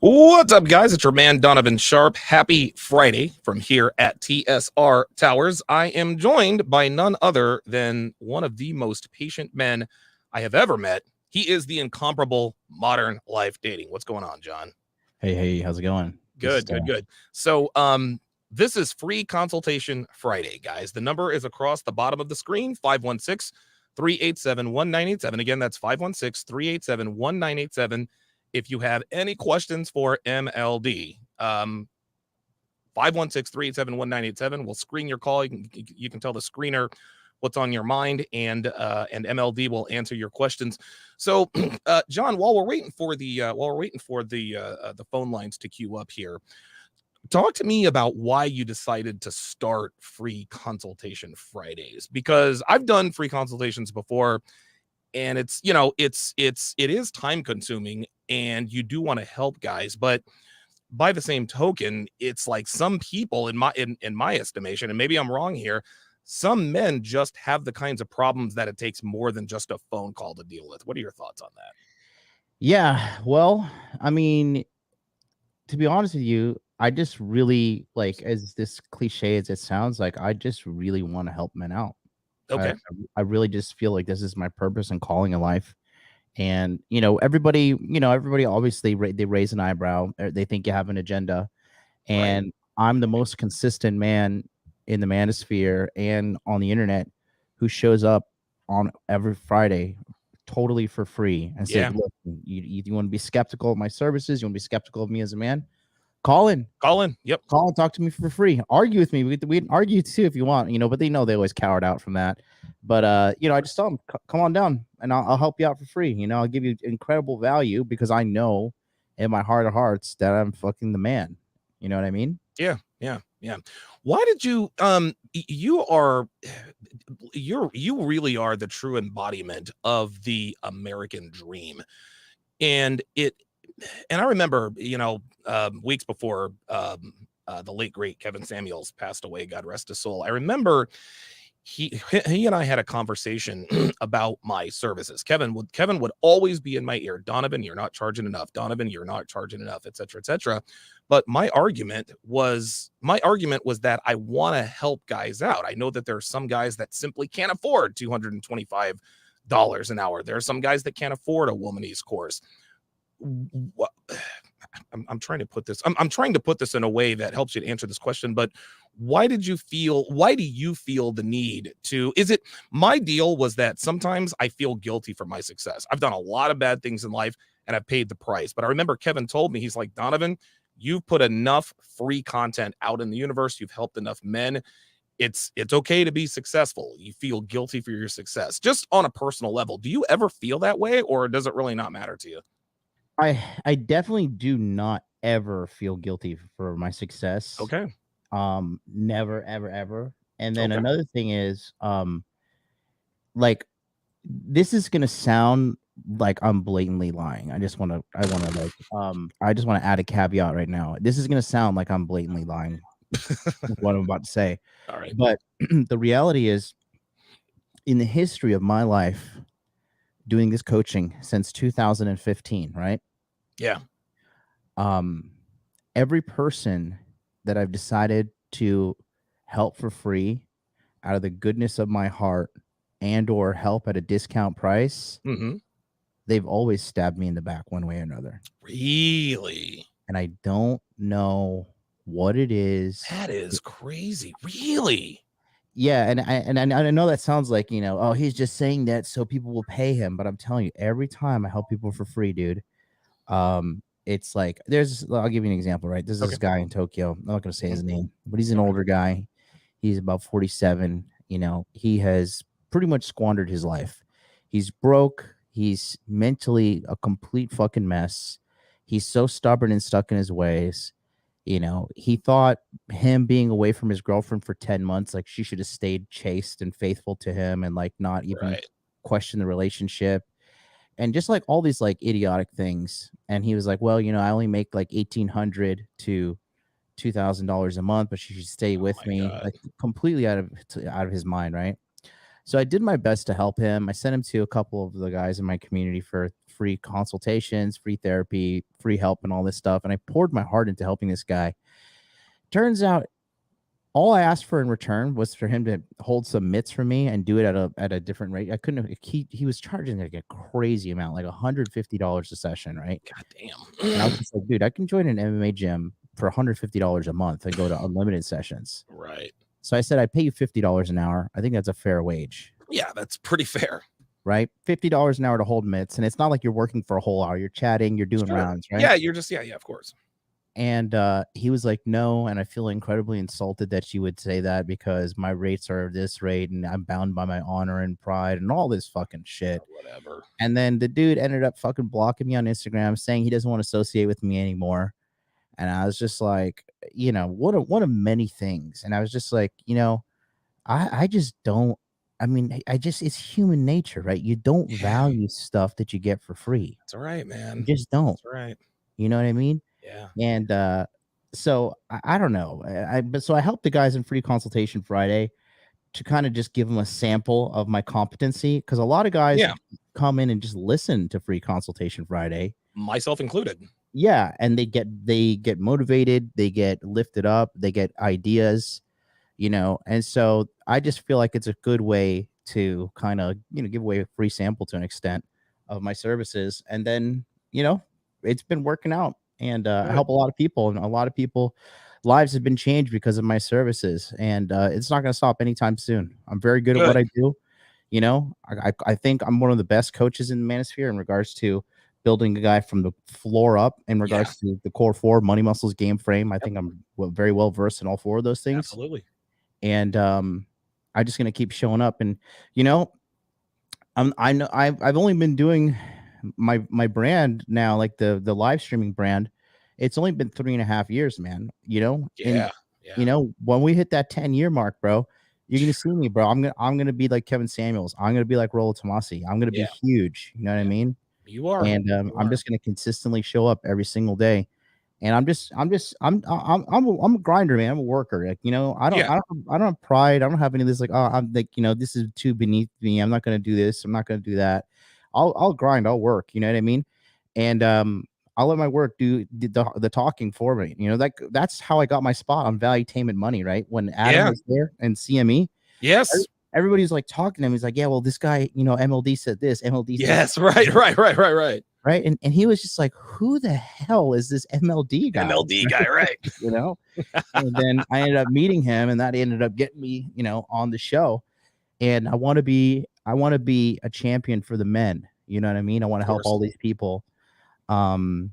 What's up, guys? It's your man, Donovan Sharpe. Happy Friday from here at TSR Towers. I am joined by none other than one of the most patient men I have ever met. He is the incomparable Modern Life Dating. What's going on, John? Hey, how's it going? Good. So, this is Free Consultation Friday, guys. The number is across the bottom of the screen, 516-387-1987. Again, that's 516-387-1987. If you have any questions for MLD, 516-387-1987. We'll screen your call. You can tell the screener what's on your mind, and MLD will answer your questions. So, John, while we're waiting for the phone lines to queue up here, talk to me about why you decided to start Free Consultation Fridays, because I've done free consultations before, and it is time consuming, and you do want to help guys, but by the same token, it's like some people in my estimation, and maybe I'm wrong here, some men just have the kinds of problems that it takes more than just a phone call to deal with. What are your thoughts on that? Yeah, well, I mean, to be honest with you, I just really as this cliche as it sounds, like I just really want to help men out. Okay. I really just feel like this is my purpose and calling in life. And everybody obviously they raise an eyebrow. They think you have an agenda, and Right. I'm the most consistent man in the manosphere and on the internet who shows up on every Friday totally for free and say, look, you want to be skeptical of my services, you want to be skeptical of me as a man, call in. Yep. Call and talk to me for free. Argue with me. We can argue too if you want, but they know they always cowered out from that. But I just tell them, come on down and I'll help you out for free. I'll give you incredible value because I know in my heart of hearts that I'm fucking the man. You know what I mean? Yeah. Why did you you really are the true embodiment of the American dream. And I remember, weeks before the late great Kevin Samuels passed away, God rest his soul, I remember he and I had a conversation about my services. Kevin would always be in my ear. Donovan, you're not charging enough. Donovan, you're not charging enough, et cetera, et cetera. But my argument was that I want to help guys out. I know that there are some guys that simply can't afford $225 an hour. There are some guys that can't afford a womanese course. I'm trying to put this. I'm trying to put this in a way that helps you to answer this question. But why do you feel the need to? Is it my deal was that sometimes I feel guilty for my success. I've done a lot of bad things in life and I've paid the price. But I remember Kevin told me, he's like, Donovan, you've put enough free content out in the universe. You've helped enough men. It's okay to be successful. You feel guilty for your success, just on a personal level. Do you ever feel that way, or does it really not matter to you? I definitely do not ever feel guilty for my success. Okay. Never, ever. And then another thing is, like, this is gonna sound like I'm blatantly lying. I just want to add a caveat right now. This is gonna sound like I'm blatantly lying. What I'm about to say. All right. But the reality is, in the history of my life, doing this coaching since 2015, right? Yeah. Every person that I've decided to help for free out of the goodness of my heart and or help at a discount price, they've always stabbed me in the back one way or another. Really? And I don't know what it is. That is crazy. Really? Yeah, and I know that sounds like, oh, he's just saying that so people will pay him. But I'm telling you, every time I help people for free, dude, it's like I'll give you an example, right? There's this guy in Tokyo. I'm not gonna say his name, but he's an older guy. He's about 47. He has pretty much squandered his life. He's broke. He's mentally a complete fucking mess. He's so stubborn and stuck in his ways. He thought him being away from his girlfriend for 10 months, like she should have stayed chaste and faithful to him and like not even question the relationship. And just like all these like idiotic things. And he was like, well, I only make like $1,800 to $2,000 a month, but she should stay with me. God. Like completely out of his mind, right? So I did my best to help him. I sent him to a couple of the guys in my community for free consultations, free therapy, free help, and all this stuff. And I poured my heart into helping this guy. Turns out all I asked for in return was for him to hold some mitts for me and do it at a different rate. I couldn't. He was charging like a crazy amount, like $150 a session, right? God damn. And I was just like, dude, I can join an MMA gym for $150 a month and go to unlimited sessions. Right. So I said, I'd pay you $50 an hour. I think that's a fair wage. Yeah, that's pretty fair. Right? $50 an hour to hold mitts. And it's not like you're working for a whole hour. You're chatting, you're doing rounds, right? Yeah, you're just, yeah, of course. And he was like, no. And I feel incredibly insulted that you would say that because my rates are this rate and I'm bound by my honor and pride and all this fucking shit. Whatever. And then the dude ended up fucking blocking me on Instagram, saying he doesn't want to associate with me anymore. And I was just like, you know, one of many things. And I was just like, you know, I just don't. I mean, it's human nature, right? You don't value stuff that you get for free. That's all right, man. You just don't. That's right. You know what I mean? Yeah. And so I don't know. But so I helped the guys in Free Consultation Friday to kind of just give them a sample of my competency, because a lot of guys come in and just listen to Free Consultation Friday, myself included. Yeah, and they get motivated, they get lifted up, they get ideas, you know. And so I just feel like it's a good way to kind of, you know, give away a free sample to an extent of my services. And then, you know, it's been working out, and I help a lot of people, and a lot of people lives have been changed because of my services, and it's not going to stop anytime soon. I'm very good at what I do. You know, I think I'm one of the best coaches in the manosphere in regards to building a guy from the floor up, in regards to the core four, money, muscles, game frame. I think I'm very well versed in all four of those things. Absolutely. And I'm just going to keep showing up. And, you know, I know I've only been doing my brand now, like the live streaming brand. It's only been 3.5 years, man, you know? And, you know, when we hit that 10-year mark, bro, you're going to see me, bro. I'm going to be like Kevin Samuels. I'm going to be like Rollo Tomasi. I'm going to be huge. You know what I mean? You are. And I'm just going to consistently show up every single day. And I'm a grinder, man. I'm a worker. Like, you know, I don't have pride. I don't have any of this, like, oh, I'm like, you know, this is too beneath me. I'm not going to do this. I'm not going to do that. I'll grind. I'll work. You know what I mean? And I'll let my work do the talking for me. You know, like that's how I got my spot on Valuetainment Money, right? When Adam was there and CME. Yes. Everybody's like talking to him. He's like, yeah, well, this guy, you know, MLD said this. MLD said this. Right. Right. And he was just like, who the hell is this MLD guy? MLD guy, right. You know? And then I ended up meeting him, and that ended up getting me, you know, on the show. And I want to be a champion for the men. You know what I mean? I want to help all these people. And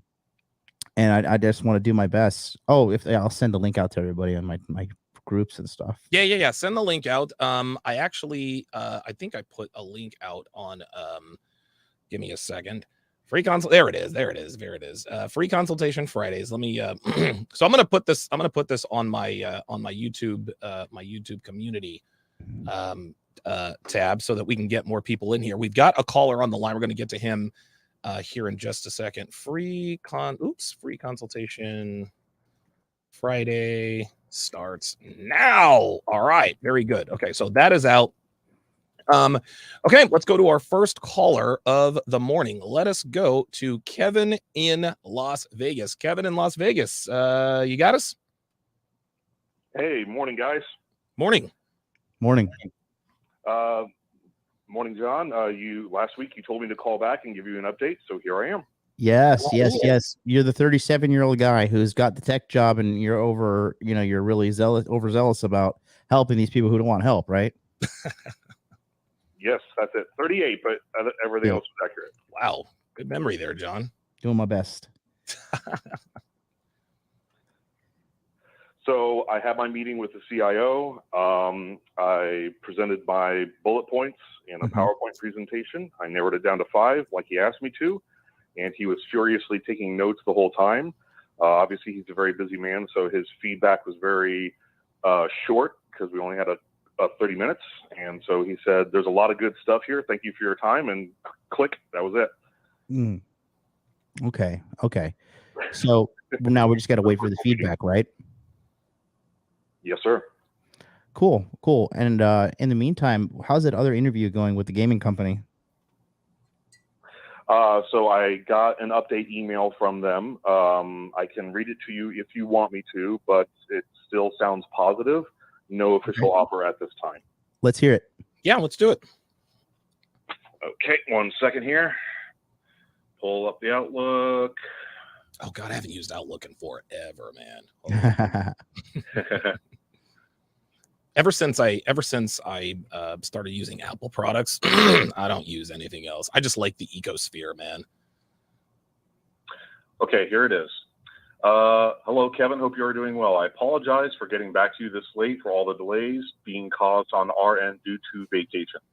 I just want to do my best. Oh, I'll send the link out to everybody on my groups and stuff. Yeah. Send the link out. I actually I think I put a link out on give me a second. Free consult. There it is. Free consultation Fridays. Let me so I'm gonna put this on my YouTube community tab so that we can get more people in here. We've got a caller on the line. We're gonna get to him here in just a second. Free consultation Friday starts now. All right, very good. Okay, so that is out. Okay, let's go to our first caller of the morning. Let us go to Kevin in Las Vegas. Kevin in Las Vegas, you got us? Hey, morning, guys. Morning. Morning, John. Last week you told me to call back and give you an update, so here I am. Yes. You're the 37-year-old guy who's got the tech job, and you're really overzealous about helping these people who don't want help, right? Yes, that's it. 38, but everything else was accurate. Wow, good memory there, John. Doing my best. So I had my meeting with the CIO. I presented my bullet points in a PowerPoint presentation. I narrowed it down to 5, like he asked me to, and he was furiously taking notes the whole time. Obviously, he's a very busy man, so his feedback was very short because we only had 30 minutes. And so he said, there's a lot of good stuff here. Thank you for your time. And click, that was it. Okay. So now we just got to wait for the feedback, right? Yes, sir. Cool. And in the meantime, how's that other interview going with the gaming company? So I got an update email from them. I can read it to you if you want me to, but it still sounds positive. No official offer at this time. Let's hear it. Yeah, let's do it. Okay, 1 second here. Pull up the Outlook. Oh God, I haven't used Outlook in forever, man. Oh. Ever since I started using Apple products, I don't use anything else. I just like the ecosphere, man. Okay, here it is. Hello, Kevin. Hope you are doing well. I apologize for getting back to you this late for all the delays being caused on our end due to vacations.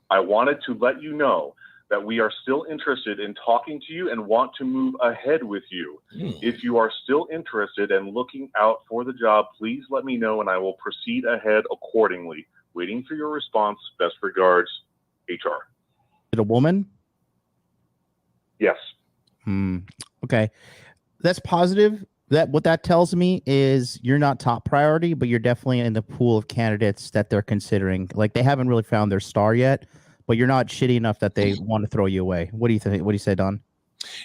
I wanted to let you know that we are still interested in talking to you and want to move ahead with you. If you are still interested and looking out for the job, please let me know and I will proceed ahead accordingly. Waiting for your response. Best regards, HR. Is it a woman? Yes. Okay. That's positive. What that tells me is you're not top priority, but you're definitely in the pool of candidates that they're considering. Like, they haven't really found their star yet, but you're not shitty enough that they want to throw you away. What do you think? What do you say, Don?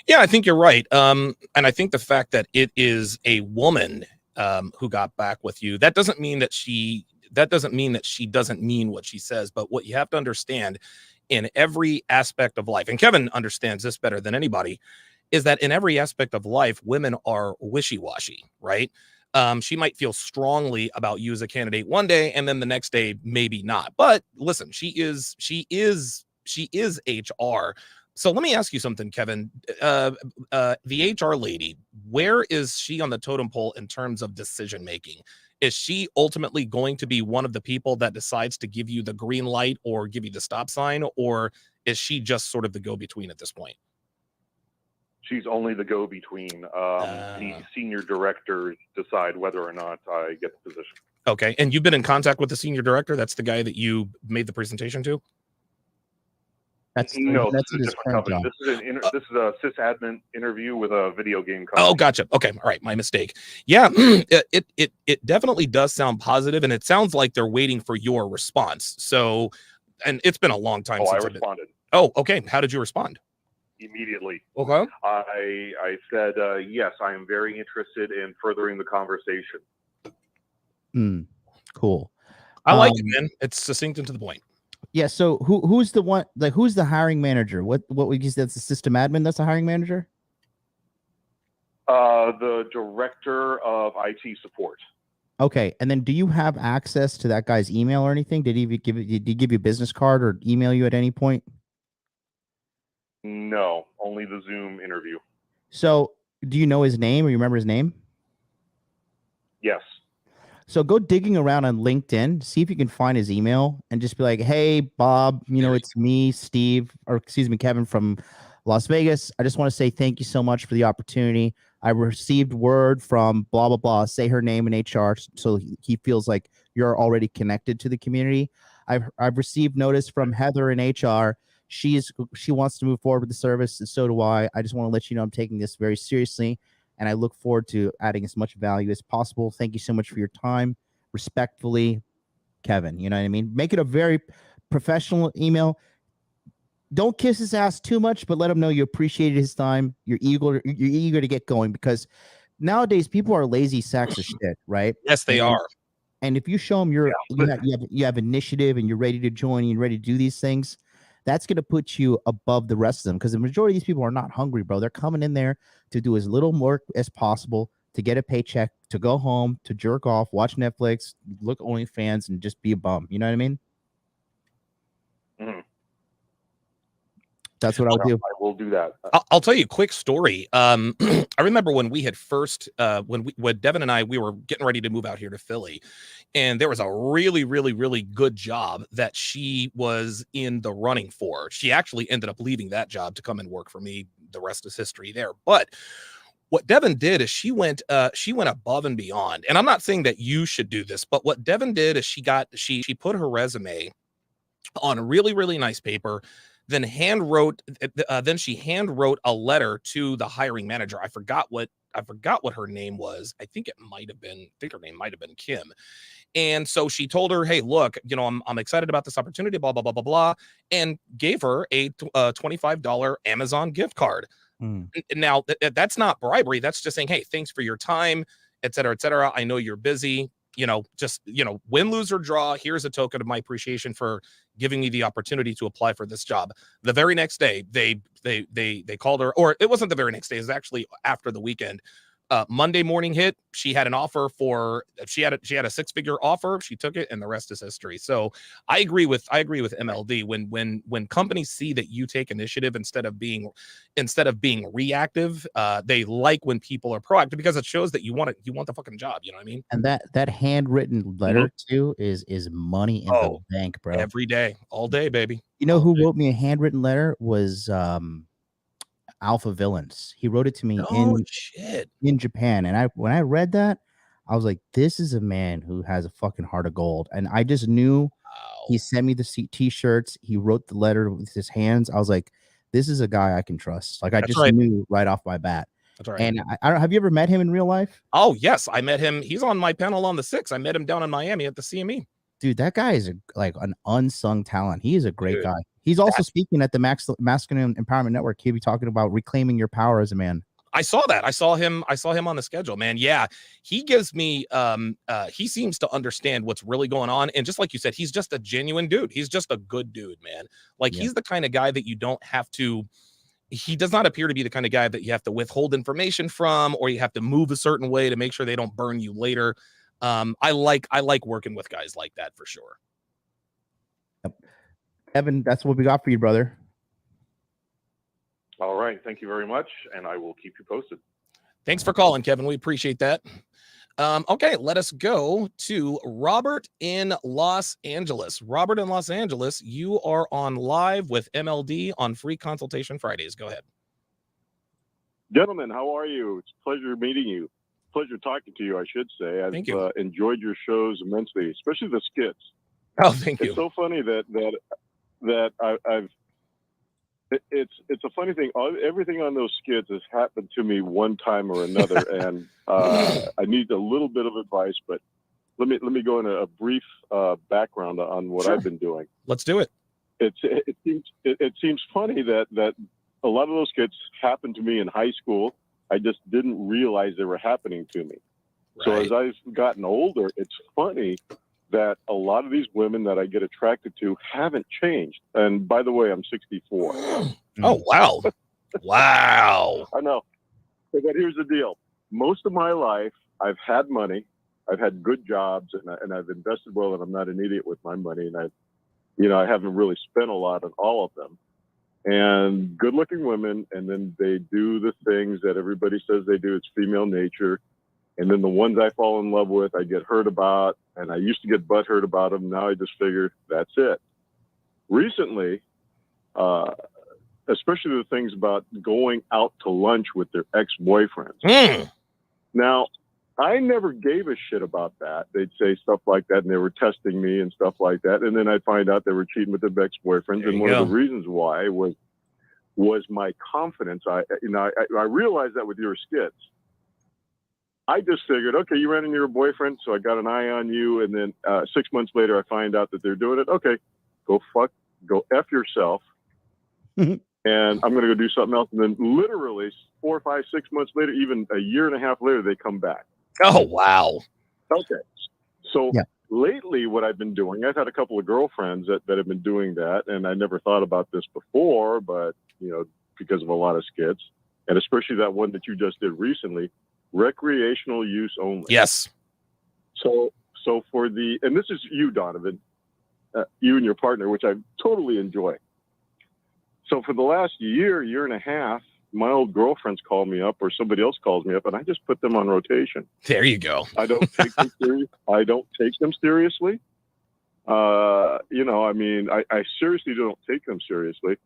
Yeah, I think you're right. And I think the fact that it is a woman who got back with you, that doesn't mean that she doesn't mean what she says. But what you have to understand in every aspect of life, and Kevin understands this better than anybody, is that in every aspect of life, women are wishy-washy, right? She might feel strongly about you as a candidate one day, and then the next day, maybe not. But listen, she is HR. So let me ask you something, Kevin. The HR lady, where is she on the totem pole in terms of decision making? Is she ultimately going to be one of the people that decides to give you the green light or give you the stop sign, or is she just sort of the go-between at this point? She's only the go-between. The senior directors decide whether or not I get the position. Okay, and you've been in contact with the senior director? That's the guy that you made the presentation to? That's a different company. This is a sysadmin interview with a video game company. Oh, gotcha. Okay, all right, my mistake. Yeah, it definitely does sound positive, and it sounds like they're waiting for your response. So, and it's been a long time since I responded. Oh, okay. How did you respond? Immediately. Okay. I said, yes, I am very interested in furthering the conversation. Cool. I like it, man. It's succinct and to the point. Yeah. So who's the one, like, who's the hiring manager? What would you say? That's the system admin. That's the hiring manager. The director of IT support. Okay. And then do you have access to that guy's email or anything? Did he give you a business card or email you at any point? No, only the Zoom interview. So do you know his name or you remember his name? Yes. So go digging around on LinkedIn, see if you can find his email and just be like, hey, Bob, it's me, Steve, or excuse me, Kevin from Las Vegas. I just want to say thank you so much for the opportunity. I received word from blah, blah, blah. Say her name in HR so he feels like you're already connected to the community. I've received notice from Heather in HR. She wants to move forward with the service, and so do I. I just want to let you know I'm taking this very seriously, and I look forward to adding as much value as possible. Thank you so much for your time. Respectfully, Kevin. You know what I mean? Make it a very professional email. Don't kiss his ass too much, but let him know you appreciated his time. You're eager to get going, because nowadays people are lazy sacks of shit, right? Yes, they are. And if you show them you have initiative and you're ready to join and you're ready to do these things, that's going to put you above the rest of them, because the majority of these people are not hungry, bro. They're coming in there to do as little work as possible, to get a paycheck, to go home, to jerk off, watch Netflix, look OnlyFans, and just be a bum. You know what I mean? Mm-hmm. That's what I'll do. I will do that. I'll tell you a quick story. I remember when we had first, when Devin and I, we were getting ready to move out here to Philly, and there was a really, really, really good job that she was in the running for. She actually ended up leaving that job to come and work for me. The rest is history there. But what Devin did is she went above and beyond. And I'm not saying that you should do this, but what Devin did is she put her resume on a really, really nice paper. Then she hand wrote a letter to the hiring manager. I forgot what what her name was. I think her name might have been Kim. And so she told her, hey, look, I'm excited about this opportunity, blah, blah, blah, blah, blah, and gave her a $25 Amazon gift card. Now, that's not bribery. That's just saying, hey, thanks for your time, et cetera, et cetera. I know you're busy. Win, lose, or draw. Here's a token of my appreciation for giving me the opportunity to apply for this job. The very next day, they called her, or it wasn't the very next day. It was actually after the weekend. Monday morning hit. She had an offer she had a 6-figure offer. She took it, and the rest is history. So I agree with MLD when companies see that you take initiative instead of being reactive. They like when people are proactive because it shows that you want the fucking job. You know what I mean? And that handwritten letter too is money in the bank, bro. Every day, all day, baby. You know who wrote me a handwritten letter was Alpha Villains. He wrote it to me in Japan, and when I read that, I was like, this is a man who has a fucking heart of gold. And I just knew. He sent me the t-shirts. He wrote the letter with his hands. I was like, this is a guy I can trust. Like, I knew right off my bat. That's right. And I don't, have you ever met him in real life? Oh yes, I met him. He's on my panel on the 6th. I met him down in Miami at the CME. Dude, that guy is like an unsung talent. He is a great guy. He's also speaking at the Masculine Empowerment Network. He'll be talking about reclaiming your power as a man. I saw that. I saw him on the schedule, man. Yeah. He gives me, he seems to understand what's really going on. And just like you said, he's just a genuine dude. He's just a good dude, man. Like he's the kind of guy that you don't have to, he does not appear to be the kind of guy that you have to withhold information from, or you have to move a certain way to make sure they don't burn you later. I like working with guys like that for sure. Yep. Evan, that's what we got for you, brother. All right. Thank you very much. And I will keep you posted. Thanks for calling, Kevin. We appreciate that. Okay, let us go to Robert in Los Angeles. Robert in Los Angeles, you are on live with MLD on Free Consultation Fridays. Go ahead. Gentlemen, how are you? It's a pleasure meeting you. Pleasure talking to you, I should say. I've enjoyed your shows immensely, especially the skits. Oh, thank you. It's so funny that I've it's a funny thing. Everything on those skits has happened to me one time or another, and I need a little bit of advice. But let me go into a brief background on what I've been doing. Let's do it. It seems funny that a lot of those skits happened to me in high school. I just didn't realize they were happening to me. Right. So as I've gotten older, it's funny that a lot of these women that I get attracted to haven't changed. And by the way, I'm 64. Oh, wow. Wow. I know. But here's the deal. Most of my life, I've had money. I've had good jobs, and I've invested well, and I'm not an idiot with my money. And I haven't really spent a lot on all of them. And good-looking women, and then they do the things that everybody says they do. It's female nature. And then the ones I fall in love with, I get hurt about, and I used to get butthurt about them. Now I just figure that's it. Recently, especially the things about going out to lunch with their ex-boyfriends. Now, I never gave a shit about that. They'd say stuff like that, and they were testing me and stuff like that. And then I'd find out they were cheating with their ex-boyfriends. And one of the reasons why was my confidence. I realized that with your skits. I just figured, okay, you ran into your boyfriend, so I got an eye on you. And then 6 months later, I find out that they're doing it. Okay, go F yourself. And I'm going to go do something else. And then literally 4, 5, 6 months later, even a year and a half later, they come back. Oh, wow. Okay. So lately what I've been doing, I've had a couple of girlfriends that have been doing that. And I never thought about this before, but, because of a lot of skits, and especially that one that you just did recently, recreational use only. Yes. So and this is you, Donovan, you and your partner, which I totally enjoy. So for the last year and a half, my old girlfriends call me up, or somebody else calls me up, and I just put them on rotation. There you go. I don't take them seriously. I seriously don't take them seriously,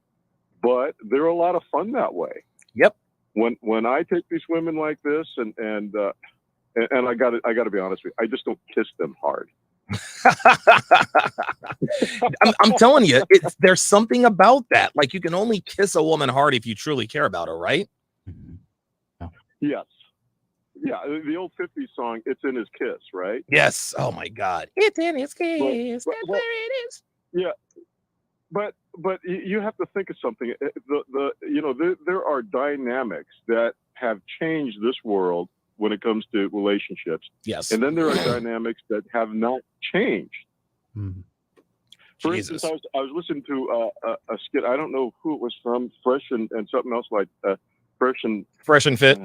but they're a lot of fun that way. Yep. When I take these women like this, and I got to be honest with you, I just don't kiss them hard. I'm telling you, there's something about that. Like, you can only kiss a woman hard if you truly care about her, right? Yes. yeah, the old 50s song, It's in His Kiss, right? Yes. Oh my God. It's in his kiss. But- That's well, where it is. Yeah, but you have to think of something. There are dynamics that have changed this world when it comes to relationships, Yes. and then there are dynamics that have not changed. Mhm. For Jesus. instance, I was listening to a skit. I don't know who it was from, Fresh and something else like Fresh and Fresh and fit.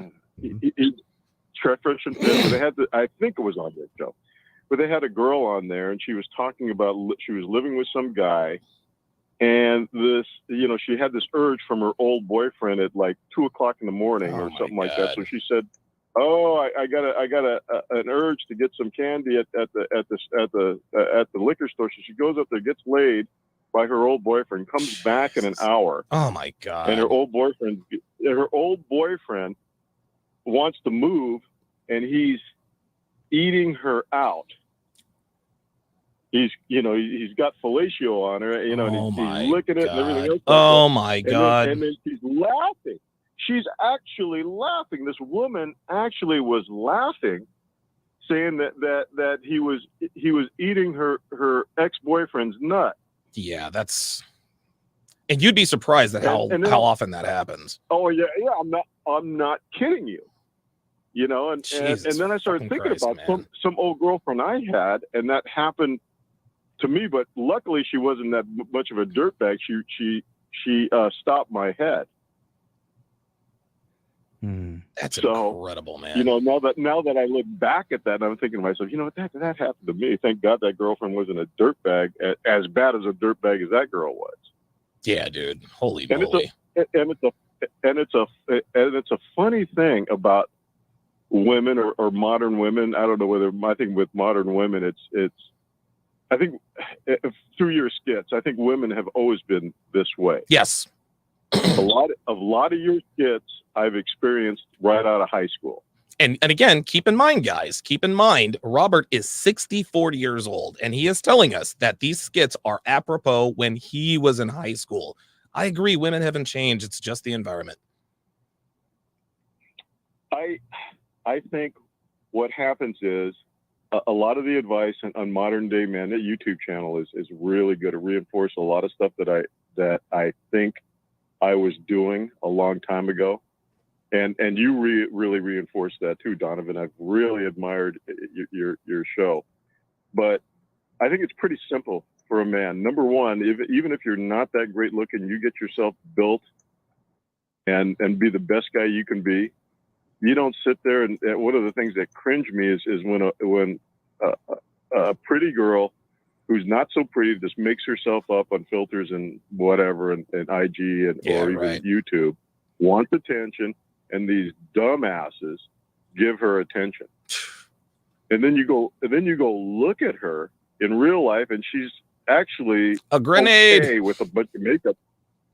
Fresh and Fit. But they had I think it was on their show, but they had a girl on there, and she was talking about she was living with some guy, and this, she had this urge from her old boyfriend at like 2:00 in the morning Oh or my something like that. So God. she said, "Oh, I got an urge to get some candy at the liquor store." So she goes up there, gets laid by her old boyfriend, comes back in an hour, Oh my God. and her old boyfriend wants to move, and he's eating her out. He's got fellatio on her, Oh and my he's licking it and everything God. else. Oh my God. And then she's laughing. She's actually laughing. This woman actually was laughing, saying that he was eating her ex-boyfriend's nut. Yeah, that's. And you'd be surprised at how often that happens. Oh yeah, I'm not kidding you. And then I started thinking about some old girlfriend I had, and that happened to me. But luckily, she wasn't that much of a dirtbag. She stopped my head. That's incredible, man. Now that I look back at that, I'm thinking to myself, that happened to me. Thank God that girlfriend wasn't a dirtbag, as bad as a dirtbag as that girl was. Yeah, dude. Holy moly. It's a funny thing about women or modern women. I don't know whether, I think with modern women, it's I think through your skits, I think women have always been this way. Yes. a lot of your skits I've experienced right out of high school. And again, keep in mind, guys, Robert is 64 years old, and he is telling us that these skits are apropos when he was in high school. I agree. Women haven't changed. It's just the environment. I think what happens is a lot of the advice on Modern Day Men, that YouTube channel is really good. It reinforces a lot of stuff that I think I was doing a long time ago. And you really reinforced that too, Donovan. I've really admired your show. But I think it's pretty simple for a man. Number one, even if you're not that great looking, you get yourself built and be the best guy you can be. You don't sit there and one of the things that cringe me is when a pretty girl who's not so pretty just makes herself up on filters and whatever and IG or even YouTube, wants attention, and these dumbasses give her attention. And then you go look at her in real life, and she's actually a grenade okay with a bunch of makeup.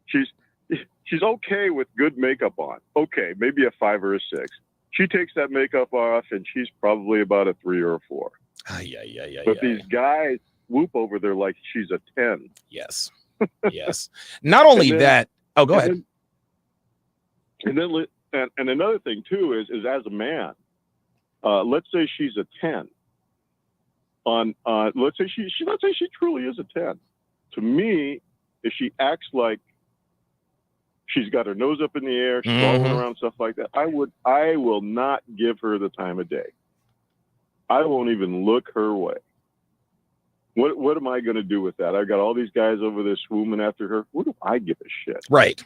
She's okay with good makeup on. Okay, maybe a 5 or a 6. She takes that makeup off, and she's probably about a 3 or a 4. But these guys whoop over there like she's a 10. Yes. Yes. Not only that. Oh, go ahead. And another thing too is as a man, let's say she's a 10. Let's say she truly is a 10. To me, if she acts like she's got her nose up in the air, she's rolling around, stuff like that, I will not give her the time of day. I won't even look her way. What am I going to do with that? I've got all these guys over there swooming after her. What do I give a shit? Right.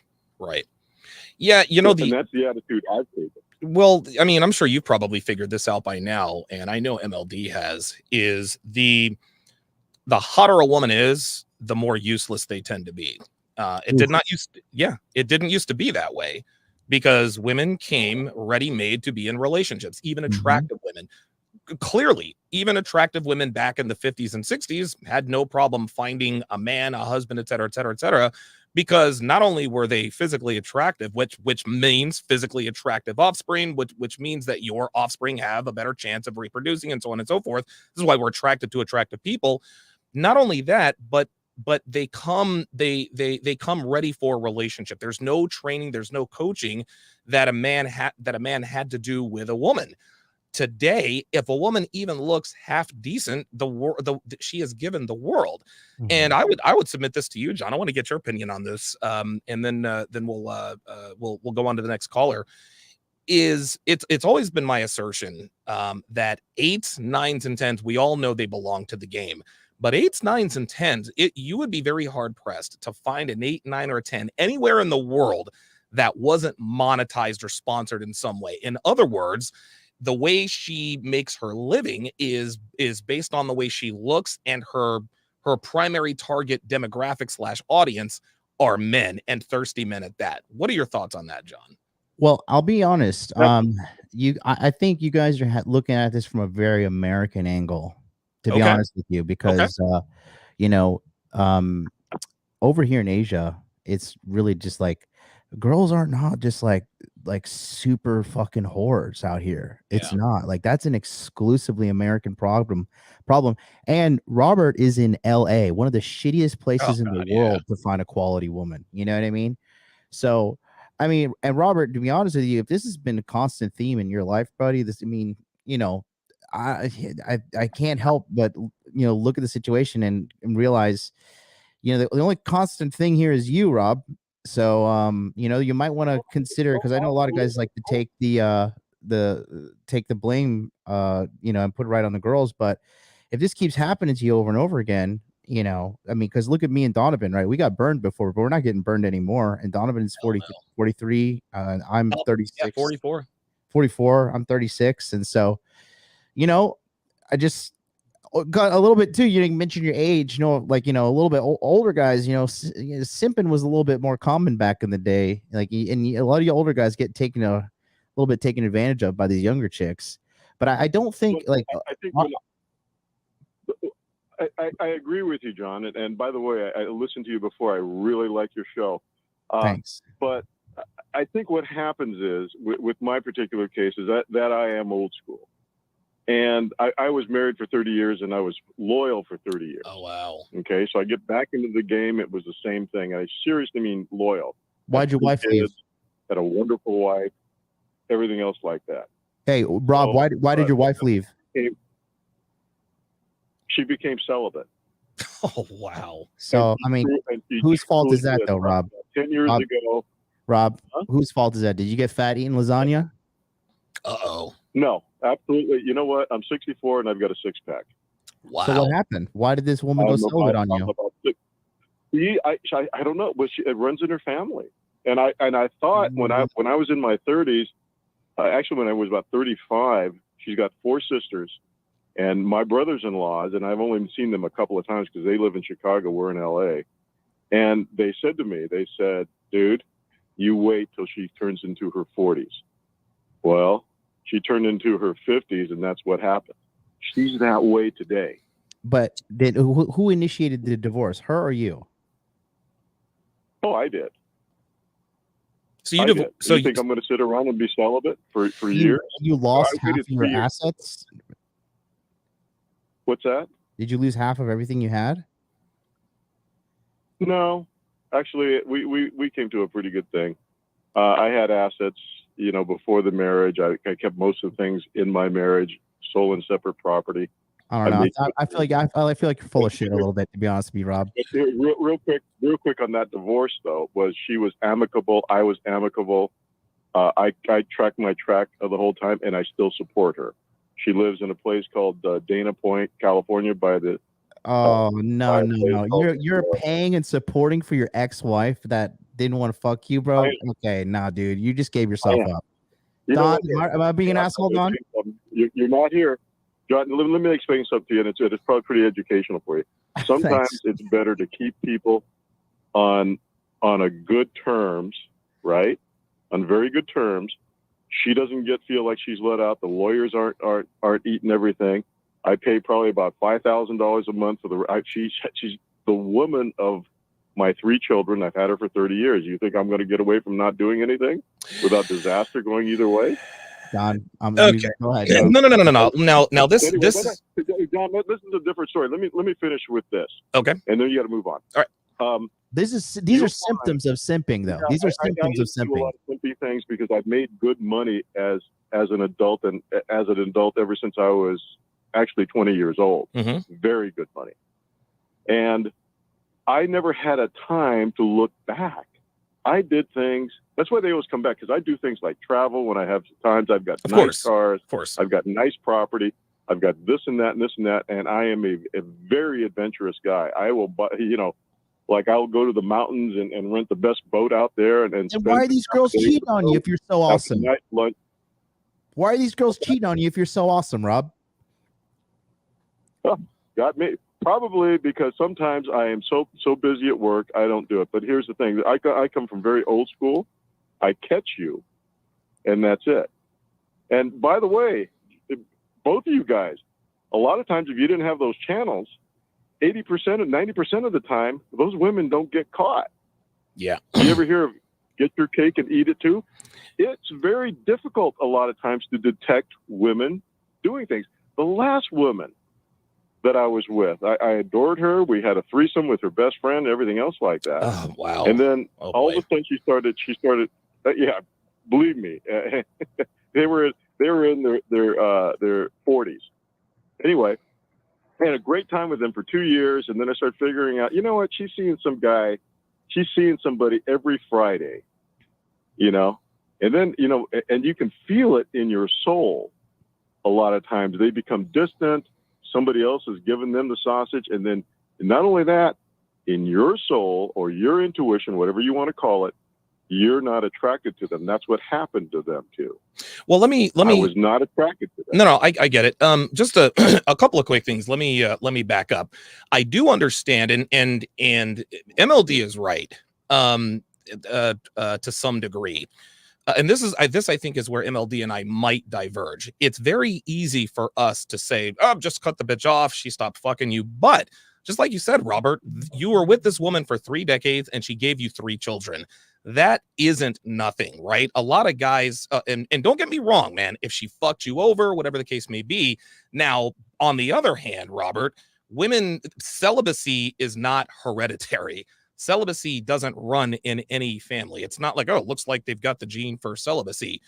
Yeah, and that's the attitude I've taken. Well, I mean, I'm sure you've probably figured this out by now, and I know MLD has, is the hotter a woman is, the more useless they tend to be. It didn't used to be that way, because women came ready-made to be in relationships, even attractive women. Clearly, even attractive women back in the 50s and 60s had no problem finding a man, a husband, et cetera, because not only were they physically attractive, which means physically attractive offspring, which means that your offspring have a better chance of reproducing, and so on and so forth. This is why we're attracted to attractive people. Not only that, but they come ready for a relationship. There's no training, there's no coaching that a man had to do with a woman. today, if a woman even looks half decent, she is given the world. And I would submit this to you, John. I want to get your opinion on this, and then we'll go on to the next caller. It's always been my assertion that 8s, 9s, and 10s, we all know they belong to the game. But 8s, 9s, and 10s, you would be very hard pressed to find an 8, 9, or a 10 anywhere in the world that wasn't monetized or sponsored in some way. In other words, the way she makes her living is based on the way she looks, and her primary target demographic / audience are men, and thirsty men at that. What are your thoughts on that, John? Well, I'll be honest. I think you guys are looking at this from a very American angle, to be honest with you, because over here in Asia, it's really just like girls are not just like super fucking whores out here. It's not like, that's an exclusively American problem. And Robert is in LA, one of the shittiest places in the world to find a quality woman. You know what I mean? So, I mean, and Robert, to be honest with you, if this has been a constant theme in your life, buddy, I can't help but, look at the situation and realize, the only constant thing here is you, Rob. So, you might want to consider, because I know a lot of guys like to take the blame, and put it right on the girls. But if this keeps happening to you over and over again, because look at me and Donovan, right? We got burned before, but we're not getting burned anymore. And Donovan is 43. I'm 36. 44. I'm 36. And so, I just got a little bit too. You didn't mention your age, a little bit older guys, simping was a little bit more common back in the day. And a lot of you older guys get taken a little bit taken advantage of by these younger chicks. But I don't think I agree with you, John. And by the way, I listened to you before. I really like your show. Thanks. But I think what happens is with my particular case is that I am old school. And I was married for 30 years and I was loyal for 30 years. Oh, wow. Okay. So I get back into the game. It was the same thing. I seriously mean loyal. Why'd your wife leave? Had a wonderful wife, everything else like that. Hey, Rob, why did your wife leave? She became celibate. Oh, wow. So, I mean, whose fault is that, though, Rob? 10 years ago. Rob, whose fault is that? Did you get fat eating lasagna? Uh-oh. No, absolutely. You know what? I'm 64 and I've got a 6-pack. Wow. So what happened? Why did this woman go celibate on you? I don't know, but it runs in her family. And I thought when I was in my 30s, actually when I was about 35, she's got 4 sisters. And my brothers-in-laws, and I've only seen them a couple of times because they live in Chicago, we're in LA. And they said to me, dude, you wait till she turns into her 40s. Well, she turned into her 50s, and that's what happened. She's that way today. But who initiated the divorce, her or you? Oh, I did. So you think I'm going to sit around and be celibate for years? You lost half of your assets? What's that? Did you lose half of everything you had? No, actually, we came to a pretty good thing. I had assets, before the marriage. I kept most of the things in my marriage, sole and separate property. I don't know. I feel like you're full of shit a little bit, to be honest with you, Rob. Real quick on that divorce though, was she was amicable. I was amicable. I tracked my track the whole time, and I still support her. She lives in a place called Dana Point, California, by the. Oh no! You're paying and supporting for your ex-wife that didn't want to fuck you, bro. Okay, nah, dude, you just gave yourself up. Don, am I being an asshole, Don? You're not here, John. Let me explain something to you, and it's probably pretty educational for you. Sometimes it's better to keep people on a good terms, right? On very good terms. She doesn't feel like she's let out. The lawyers aren't eating everything. I pay probably about $5,000 a month for she's the woman of my 3 children. I've had her for 30 years. You think I'm going to get away from not doing anything without disaster going either way? Don, okay. Go ahead. No. Now this John, this is a different story. Let me finish with this. Okay. And then you got to move on. All right. These are symptoms of simping, though. These are symptoms of simping. I do a lot of simpy things because I've made good money as as an adult, and as an adult ever since I was actually 20 years old. Mm-hmm. Very good money. And I never had a time to look back. I did things. That's why they always come back, because I do things like travel when I have times. I've got nice cars. Of course. I've got nice property. I've got this and that and this and that. And I am a very adventurous guy. I will, like I'll go to the mountains and rent the best boat out there. And why are these girls cheating on you if you're so awesome? Lunch. Why are these girls cheating on you if you're so awesome, Rob? Got me. Probably because sometimes I am so busy at work, I don't do it. But here's the thing. I come from very old school. I catch you, and that's it. And by the way, both of you guys, a lot of times if you didn't have those channels, 80% and 90% of the time, those women don't get caught. Yeah. You ever hear of get your cake and eat it too? It's very difficult a lot of times to detect women doing things. The last woman that I was with, I adored her. We had a threesome with her best friend, everything else like that. Oh, wow. And then all of a sudden she started, yeah, believe me, they were in their 40s. Anyway, I had a great time with them for 2 years. And then I started figuring out, you know what? She's seeing somebody every Friday, and then, and you can feel it in your soul. A lot of times they become distant. Somebody else has given them the sausage. And then not only that, in your soul or your intuition, whatever you want to call it, you're not attracted to them. That's what happened to them too. Well, let me. I was not attracted to them. No, I get it. Just a couple of quick things. Let me back up. I do understand, and MLD is right, to some degree. And this I think is where MLD and I might diverge. It's very easy for us to say, oh, just cut the bitch off. She stopped fucking you. But just like you said, Robert, you were with this woman for 3 decades and she gave you 3 children. That isn't nothing, right? A lot of guys, and don't get me wrong, man, if she fucked you over, whatever the case may be. Now, on the other hand, Robert, women, celibacy is not hereditary. Celibacy doesn't run in any family. It's not like, oh, it looks like they've got the gene for celibacy.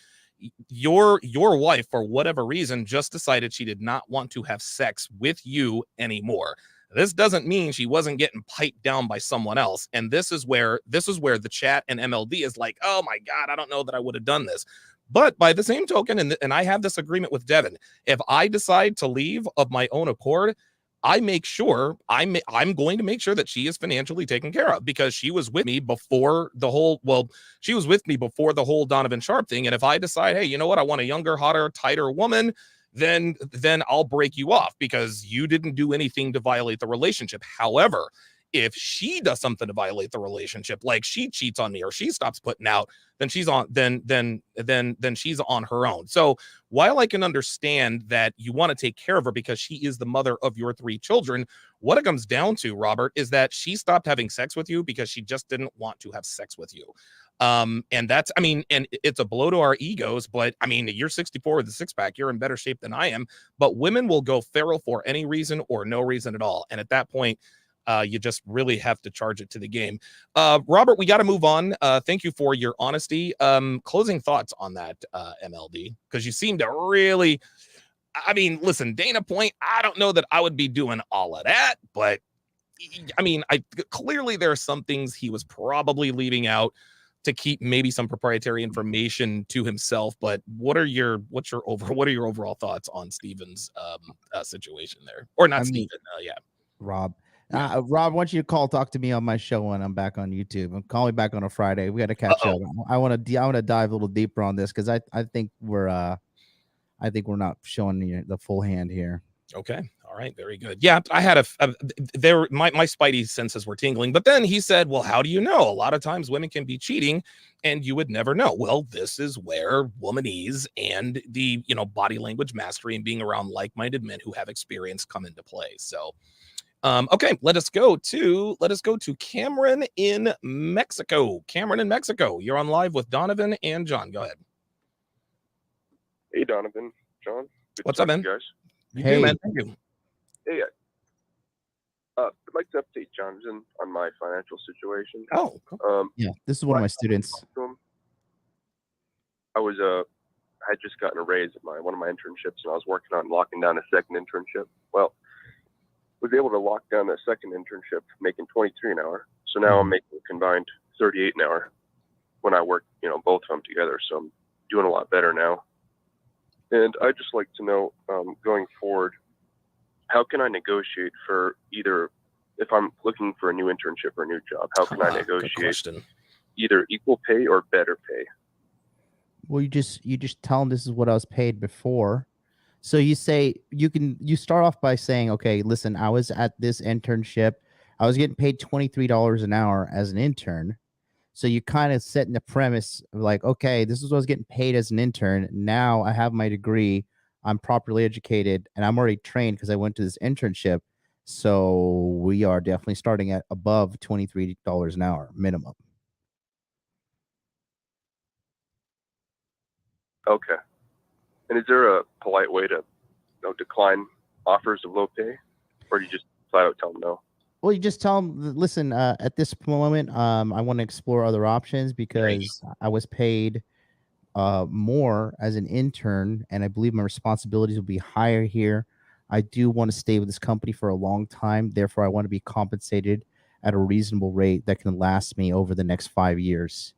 Your wife, for whatever reason, just decided she did not want to have sex with you anymore. This doesn't mean she wasn't getting piped down by someone else. And this is where the chat and MLD is like, oh my God, I don't know that I would have done this. But by the same token, and I have this agreement with Devin, if I decide to leave of my own accord, I make sure I'm going to make sure that she is financially taken care of, because she was with me before the whole Donovan Sharpe thing. And if I decide, hey, you know what, I want a younger, hotter, tighter woman, then I'll break you off because you didn't do anything to violate the relationship. However, if she does something to violate the relationship, like she cheats on me or she stops putting out, then she's on she's on her own. So while I can understand that you want to take care of her because she is the mother of your 3 children, what it comes down to, Robert, is that she stopped having sex with you because she just didn't want to have sex with you. And that's, and it's a blow to our egos, but you're 64 with a 6-pack, you're in better shape than I am, but women will go feral for any reason or no reason at all. And at that point, you just really have to charge it to the game. Robert, we got to move on. Thank you for your honesty. Closing thoughts on that, MLD, because you seem to really, listen, Dana Point, I don't know that I would be doing all of that, but clearly there are some things he was probably leaving out to keep maybe some proprietary information to himself. But what are your overall thoughts on Steven's situation there? Or not Steven, yeah. Rob. Rob, I want you to talk to me on my show when I'm back on YouTube, and call me back on a Friday. We got to catch up. I want to dive a little deeper on this because I think we're not showing the full hand here. Okay. All right. Very good. Yeah. I had my spidey senses were tingling, but then he said, well, how do you know? A lot of times women can be cheating and you would never know. Well, this is where womanese and the, body language mastery and being around like-minded men who have experience come into play. So, okay, let us go to Cameron in Mexico. Cameron in Mexico. You're on live with Donovan and John. Go ahead. Hey, Donovan, John. What's up, man? Guys. Hey, man. Thank you. Hey, I'd like to update Jonathan on my financial situation. Oh, cool. Yeah, this is one of my students. I was had just gotten a raise at one of my internships, and I was working on locking down a second internship. Well, was able to lock down that second internship, making $23 an hour. So now I'm making a combined $38 an hour when I work, both of them together. So I'm doing a lot better now. And I'd just like to know, going forward, how can I negotiate for either, if I'm looking for a new internship or a new job, how can I negotiate either equal pay or better pay? Well, you just tell them this is what I was paid before. So you say you start off by saying, okay, listen, I was at this internship. I was getting paid $23 an hour as an intern. So you kind of set in the premise of like, okay, this is what I was getting paid as an intern. Now I have my degree. I'm properly educated and I'm already trained because I went to this internship. So we are definitely starting at above $23 an hour minimum. Okay. And is there a polite way to decline offers of low pay, or do you just flat out tell them no? Well, you just tell them, listen, at this moment, I want to explore other options because I was paid more as an intern, and I believe my responsibilities will be higher here. I do want to stay with this company for a long time. Therefore, I want to be compensated at a reasonable rate that can last me over the next 5 years.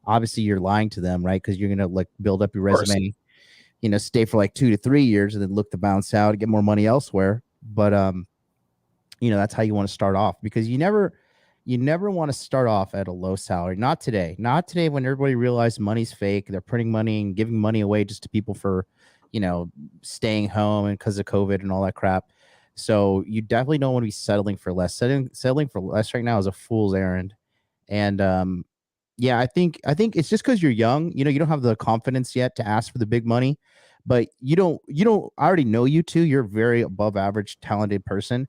Obviously, you're lying to them, right? Because you're going to build up your resume, stay for 2 to 3 years and then look to bounce out and get more money elsewhere. But, that's how you want to start off, because you never want to start off at a low salary. Not today when everybody realizes money's fake. They're printing money and giving money away just to people for, staying home and because of COVID and all that crap. So you definitely don't want to be settling for less. Settling for less right now is a fool's errand. And, yeah, I think it's just because you're young, you don't have the confidence yet to ask for the big money, but you don't, I already know you two. You're a very above average, talented person.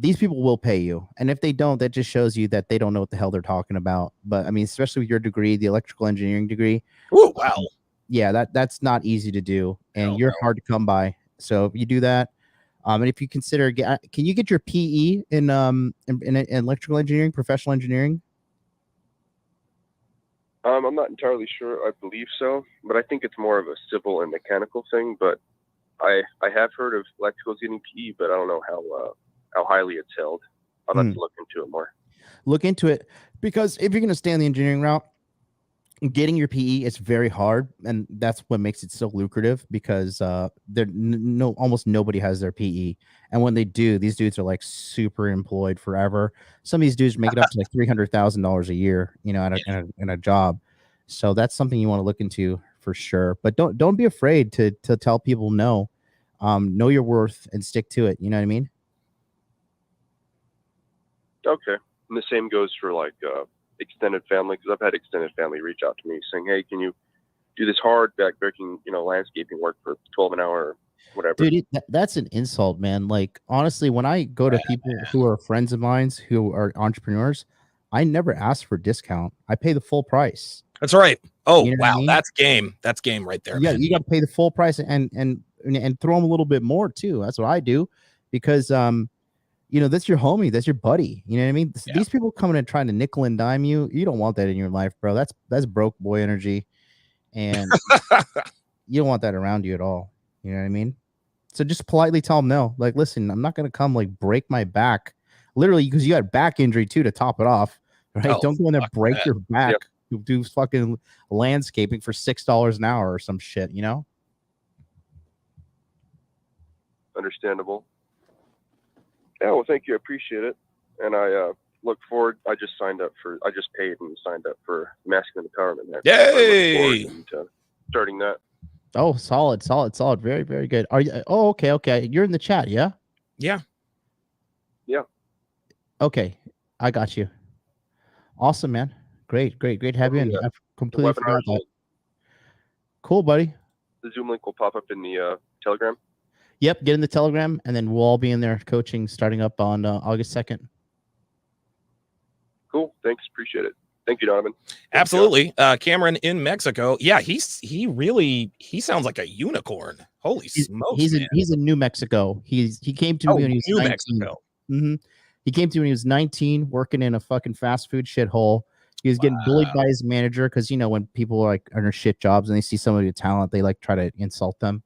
These people will pay you. And if they don't, that just shows you that they don't know what the hell they're talking about. But I mean, especially with your degree, the electrical engineering degree. Oh, wow. Yeah, that's not easy to do. And you're hard to come by. So if you do that, and if you consider, can you get your PE in electrical engineering, professional engineering? I'm not entirely sure. I believe so, but I think it's more of a civil and mechanical thing. But I have heard of electricals getting PE, but I don't know how highly it's held. I'll have to look into it more. Look into it, because if you're going to stay on the engineering route, getting your PE is very hard, and that's what makes it so lucrative, because almost nobody has their PE, and when they do, these dudes are super employed forever. Some of these dudes make it up to $300,000 a year, in a job. So that's something you want to look into for sure. But don't be afraid to tell people no. Know your worth and stick to it. You know what I mean? Okay. And the same goes for extended family, because I've had extended family reach out to me saying, hey, can you do this hard backbreaking landscaping work for $12 an hour or whatever? Dude, that's an insult, man. Honestly, when I go to people who are friends of mine who are entrepreneurs, I never ask for a discount. I pay the full price. That's right. Oh, You know wow. what I mean? That's game. That's game right there. Yeah, Man. you got to pay the full price and throw them a little bit more too. That's what I do, because that's your homie, that's your buddy. You know what I mean? Yeah. These people coming and trying to nickel and dime you, you don't want that in your life, bro. That's broke boy energy, and you don't want that around you at all. You know what I mean? So just politely tell them no. Listen, I'm not gonna come break my back, literally, because you had back injury too to top it off, right? Oh, don't go in there break that. your back. Yep. Do fucking landscaping for $6 an hour or some shit, Understandable. Yeah, well, thank you. I appreciate it. And I look forward. I just paid and signed up for masculine empowerment. Yay! Starting that. Oh, solid. Very, very good. Are you? Oh, okay. You're in the chat, yeah? Yeah. Okay, I got you. Awesome, man. Great to have you in. I completely forgot that. Cool, buddy. The Zoom link will pop up in the Telegram. Yep, get in the Telegram, and then we'll all be in there coaching starting up on August 2nd. Cool. Thanks. Appreciate it. Thank you, Donovan. Absolutely. Cameron in Mexico. Yeah, he sounds like a unicorn. Holy smokes. He's in New Mexico. He came to me when he was New 19. Mexico. Mm-hmm. He came to me when he was 19, working in a fucking fast food shithole. He was getting bullied by his manager because, you know, when people are like under shit jobs and they see somebody with talent, they like try to insult them.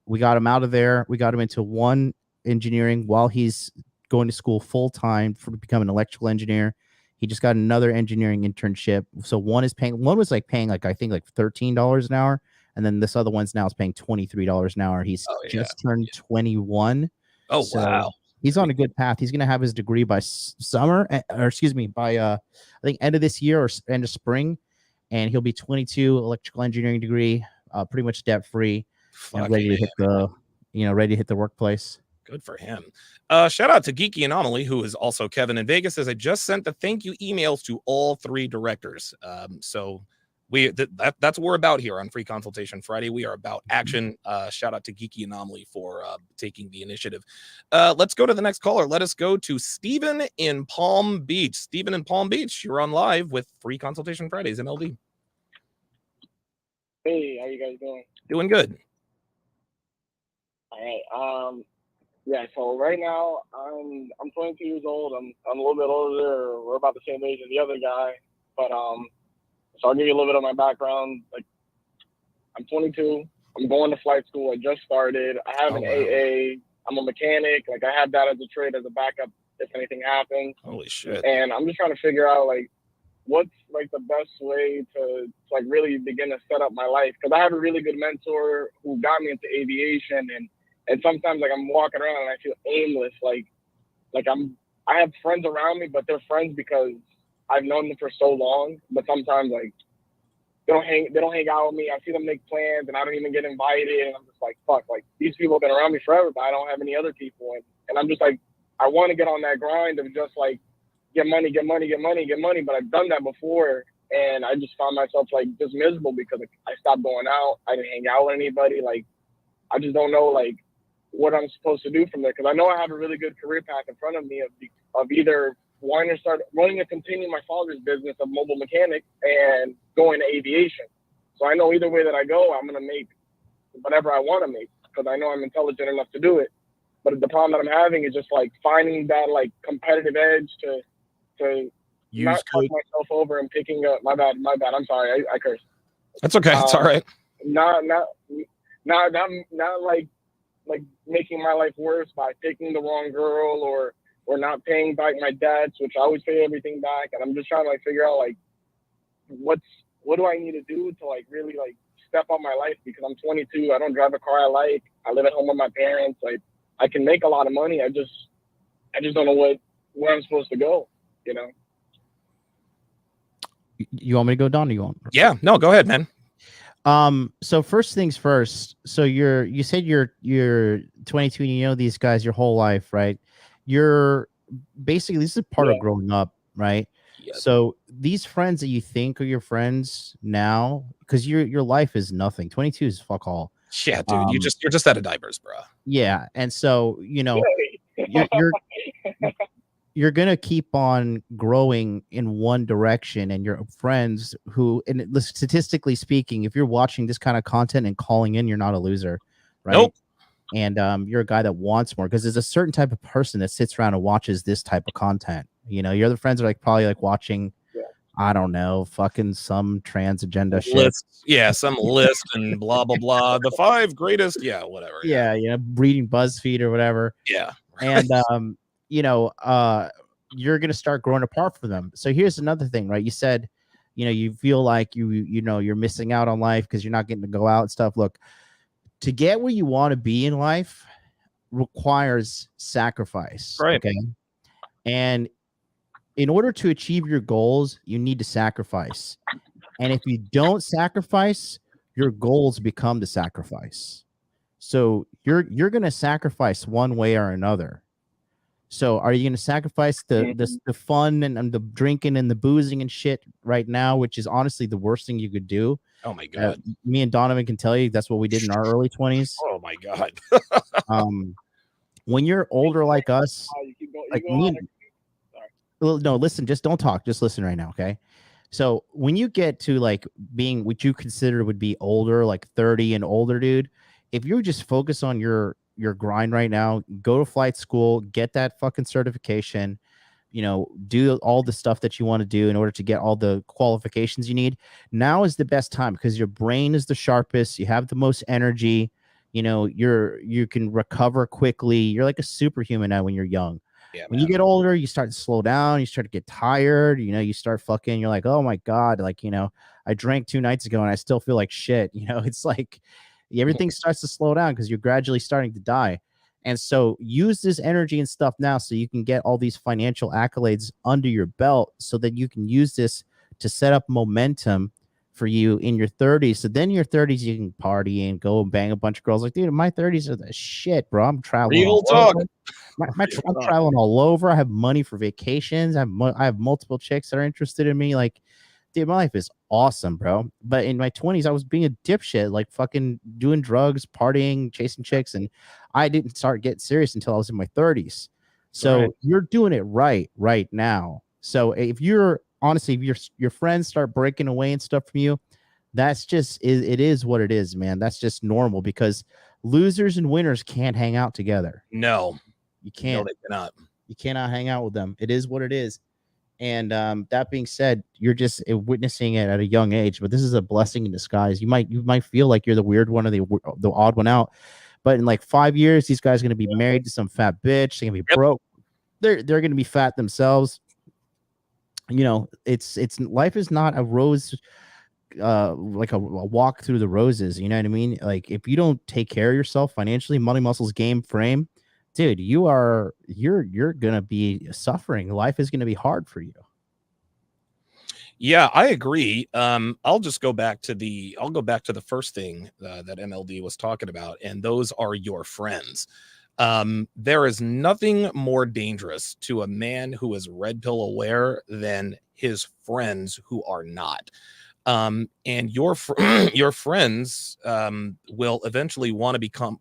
We got him out of there. We got him into one engineering while he's going to school full time for to become an electrical engineer. He just got another engineering internship. So one was like paying like I think like $13 an hour, and then this other one's now is paying $23 an hour. He's just turned 21. Oh, so wow. He's on a good path. He's gonna have his degree by summer, or excuse me, by I think end of this year or end of spring, and he'll be 22, electrical engineering degree, pretty much debt free, ready to hit the workplace. Good for him. Shout out to Geeky Anomaly, who is also Kevin in Vegas, says I just sent the thank you emails to all 3 directors. So that's what we're about here on Free Consultation Friday. We are about action. Shout out to Geeky Anomaly for taking the initiative. Let's go to the next caller. Let us go to Stephen in Palm Beach. Stephen in Palm Beach, you're on live with Free Consultation Fridays, MLB. Hey, how you guys doing? Doing good. All right. Yeah. So right now I'm 22 years old. I'm a little bit older. We're about the same age as the other guy. But so I'll give you a little bit of my background. Like, I'm 22. I'm going to flight school. I just started. I have an AA. I'm a mechanic. Like, I have that as a trade as a backup if anything happens. Holy shit. And I'm just trying to figure out like what's like the best way to like really begin to set up my life, because I have a really good mentor who got me into aviation, and sometimes like I'm walking around and I feel aimless, like I have friends around me, but they're friends because I've known them for so long, but sometimes like they don't hang out with me. I see them make plans and I don't even get invited, and I'm just like, fuck, like these people have been around me forever, but I don't have any other people, and I'm just like, I want to get on that grind of just like get money, but I've done that before, and I just found myself like just miserable because like, I stopped going out. I didn't hang out with anybody. Like, I just don't know like what I'm supposed to do from there, because I know I have a really good career path in front of me of either wanting to continue my father's business of mobile mechanic and going to aviation. So I know either way that I go, I'm gonna make whatever I want to make because I know I'm intelligent enough to do it. But the problem that I'm having is just like finding that like competitive edge to not fuck myself over and picking up. My bad. I'm sorry. I cursed. That's okay. It's all right. Not like making my life worse by picking the wrong girl or not paying back my debts, which I always pay everything back. And I'm just trying to like figure out like what do I need to do to like really like step up my life, because I'm 22. I don't drive a car I like. I live at home with my parents. Like, I can make a lot of money. I just don't know where I'm supposed to go, you know? You want me to go, Don? Or you want? Yeah, no, go ahead, man. So first things first. So you said you're 22 and you know these guys your whole life, right? You're basically, this is part of growing up, right? Yep. So these friends that you think are your friends now, because your life is nothing. 22 is fuck all. Yeah, dude, you're just out of diapers, bro. Yeah, and so you know you're gonna keep on growing in one direction, and your friends who, and statistically speaking, if you're watching this kind of content and calling in, you're not a loser, right? Nope. And you're a guy that wants more, because there's a certain type of person that sits around and watches this type of content. You know, your other friends are like probably like watching, I don't know, fucking some trans agenda shit. Yeah, some list and blah blah blah. The 5 greatest, whatever. Yeah, you know, reading BuzzFeed or whatever. Yeah. Right. And you know, you're gonna start growing apart from them. So here's another thing, right? You said, you know, you feel like you know you're missing out on life because you're not getting to go out and stuff. Look, to get where you want to be in life requires sacrifice. Right. Okay. And in order to achieve your goals, you need to sacrifice. And if you don't sacrifice, your goals become the sacrifice. So you're going to sacrifice one way or another. So are you going to sacrifice the fun and the drinking and the boozing and shit right now, which is honestly the worst thing you could do? Oh my God. Me and Donovan can tell you that's what we did in our early 20s. Oh my God. When you're older like us, like me, no, listen, just don't talk. Just listen right now, okay? So when you get to like being what you consider would be older, like 30 and older, dude, if you just focus on your grind right now, go to flight school, get that fucking certification, do all the stuff that you want to do in order to get all the qualifications you need, now is the best time because your brain is the sharpest. You have the most energy. You can recover quickly. You're like a superhuman now when you're young. Yeah, when you get older, you start to slow down. You start to get tired. You start fucking. You're like, oh my god, like I drank 2 nights ago and I still feel like shit. It's like everything starts to slow down because you're gradually starting to die. And so use this energy and stuff now so you can get all these financial accolades under your belt so that you can use this to set up momentum for you in your 30s. So then in your 30s, you can party and go and bang a bunch of girls. Like, dude, in my 30s are the shit, bro. I'm traveling. Real talk. I'm traveling all over. I have money for vacations. I have multiple chicks that are interested in me. Like, dude, my life is awesome, bro. But in my 20s, I was being a dipshit, like fucking doing drugs, partying, chasing chicks, and I didn't start getting serious until I was in my 30s. So you're doing it right now. So if you're honestly, if your friends start breaking away and stuff from you, that's just it is what it is, man. That's just normal because losers and winners can't hang out together. No, you can't. No, they cannot. You cannot hang out with them. It is what it is. And that being said, you're just witnessing it at a young age, but this is a blessing in disguise. You might feel like you're the weird one or the odd one out, but in like 5 years, these guys are gonna be married to some fat bitch. They're gonna be broke. They're gonna be fat themselves. It's life is not a rose, like a walk through the roses. You know what I mean? Like if you don't take care of yourself financially, money, muscles, game, frame, dude, you're gonna be suffering. Life is gonna be hard for you. Yeah, I agree. I'll go back to the first thing that MLD was talking about, and those are your friends. There is nothing more dangerous to a man who is red pill aware than his friends who are not. And your friends will eventually want to become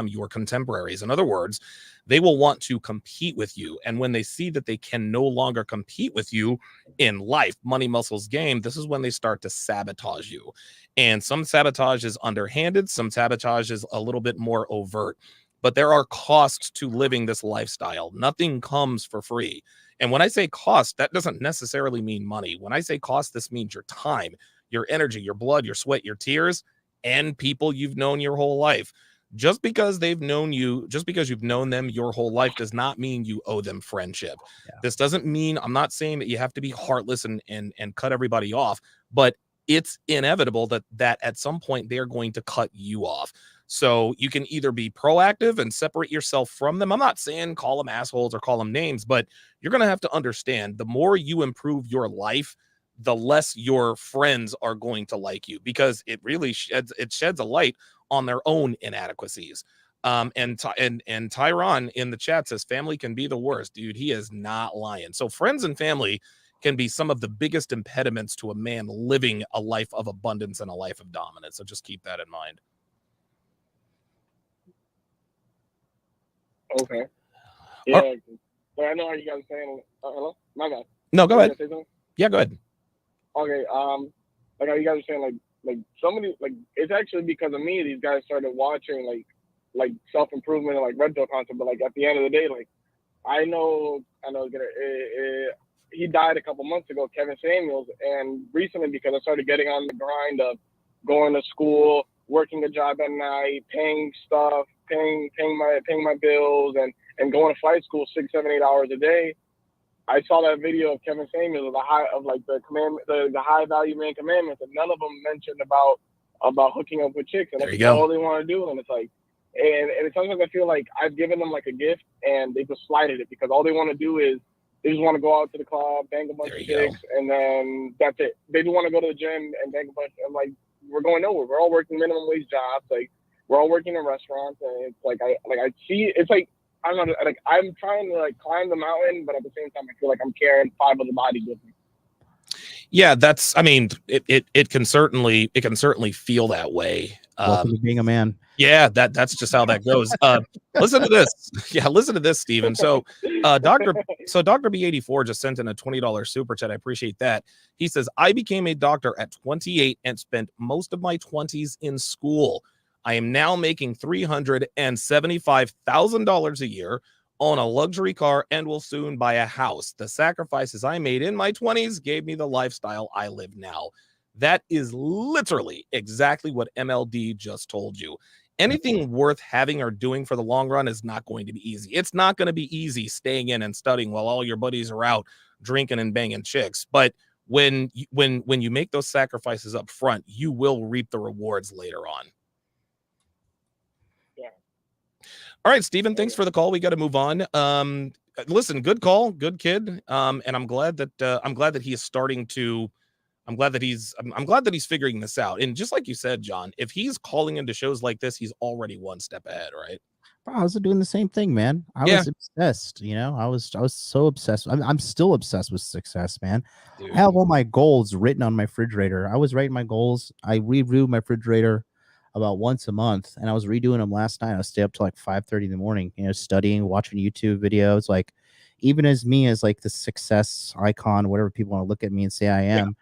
your contemporaries. In other words, they will want to compete with you. And when they see that they can no longer compete with you in life, money, muscles, game, this is when they start to sabotage you. And some sabotage is underhanded, some sabotage is a little bit more overt. But there are costs to living this lifestyle. Nothing comes for free. And when I say cost, that doesn't necessarily mean money. When I say cost, this means your time, your energy, your blood, your sweat, your tears, and people you've known your whole life. Just because they've known you, just because you've known them your whole life does not mean you owe them friendship. Yeah. This doesn't mean, I'm not saying that you have to be heartless and cut everybody off, but it's inevitable that at some point they're going to cut you off. So you can either be proactive and separate yourself from them. I'm not saying call them assholes or call them names, but you're going to have to understand the more you improve your life, the less your friends are going to like you, because it really sheds a light on their own inadequacies. And Tyron in the chat says family can be the worst. Dude, he is not lying. So friends and family can be some of the biggest impediments to a man living a life of abundance and a life of dominance. So just keep that in mind. Okay. Yeah. But I know how you guys are saying. Hello? My bad. No, go ahead. Yeah, go ahead. Okay. Like how you guys are saying, like somebody, like it's actually because of me these guys started watching like self-improvement and like red pill content. But like at the end of the day, like I know he died a couple months ago, Kevin Samuels, and recently because I started getting on the grind of going to school, working a job at night, paying stuff, paying my bills, and going to flight school 6, 7, 8 hours a day. I saw that video of Kevin Samuels the high value man commandments, and none of them mentioned about hooking up with chicks, and that's all they want to do. And it's like, and sometimes I feel like I've given them like a gift, and they just slighted it because all they want to do is they just want to go out to the club, bang a bunch of chicks, and then that's it. They just want to go to the gym and bang a bunch. I'm like, we're going nowhere. We're all working minimum wage jobs. Like we're all working in restaurants, and it's like I see. It's like I don't know. Like I'm trying to like climb the mountain, but at the same time, I feel like I'm carrying 5 other bodies with me. Yeah, that's. I mean, it can certainly feel that way. Welcome to being a man. Yeah, that's just how that goes. Listen to this. Yeah, listen to this, Steven. So, Dr. B84 just sent in a $20 super chat. I appreciate that. He says, I became a doctor at 28 and spent most of my 20s in school. I am now making $375,000 a year, own a luxury car, and will soon buy a house. The sacrifices I made in my 20s gave me the lifestyle I live now. That is literally exactly what MLD just told you. Anything worth having or doing for the long run is not going to be easy. It's not going to be easy staying in and studying while all your buddies are out drinking and banging chicks. But when you make those sacrifices up front, you will reap the rewards later on. Yeah. All right, Steven, thanks for the call. We got to move on. Listen, good call, good kid. And I'm glad that he is starting to I'm glad that he's figuring this out. And just like you said, John, if he's calling into shows like this, he's already one step ahead, right? Bro, I was doing the same thing, man. I was obsessed, you know. I was so obsessed. I'm still obsessed with success, man. Dude. I have all my goals written on my refrigerator. I was writing my goals. I review my refrigerator about once a month, and I was redoing them last night. I would stay up till like 5:30 in the morning, you know, studying, watching YouTube videos. Like, even as me as like the success icon, whatever people want to look at me and say I am.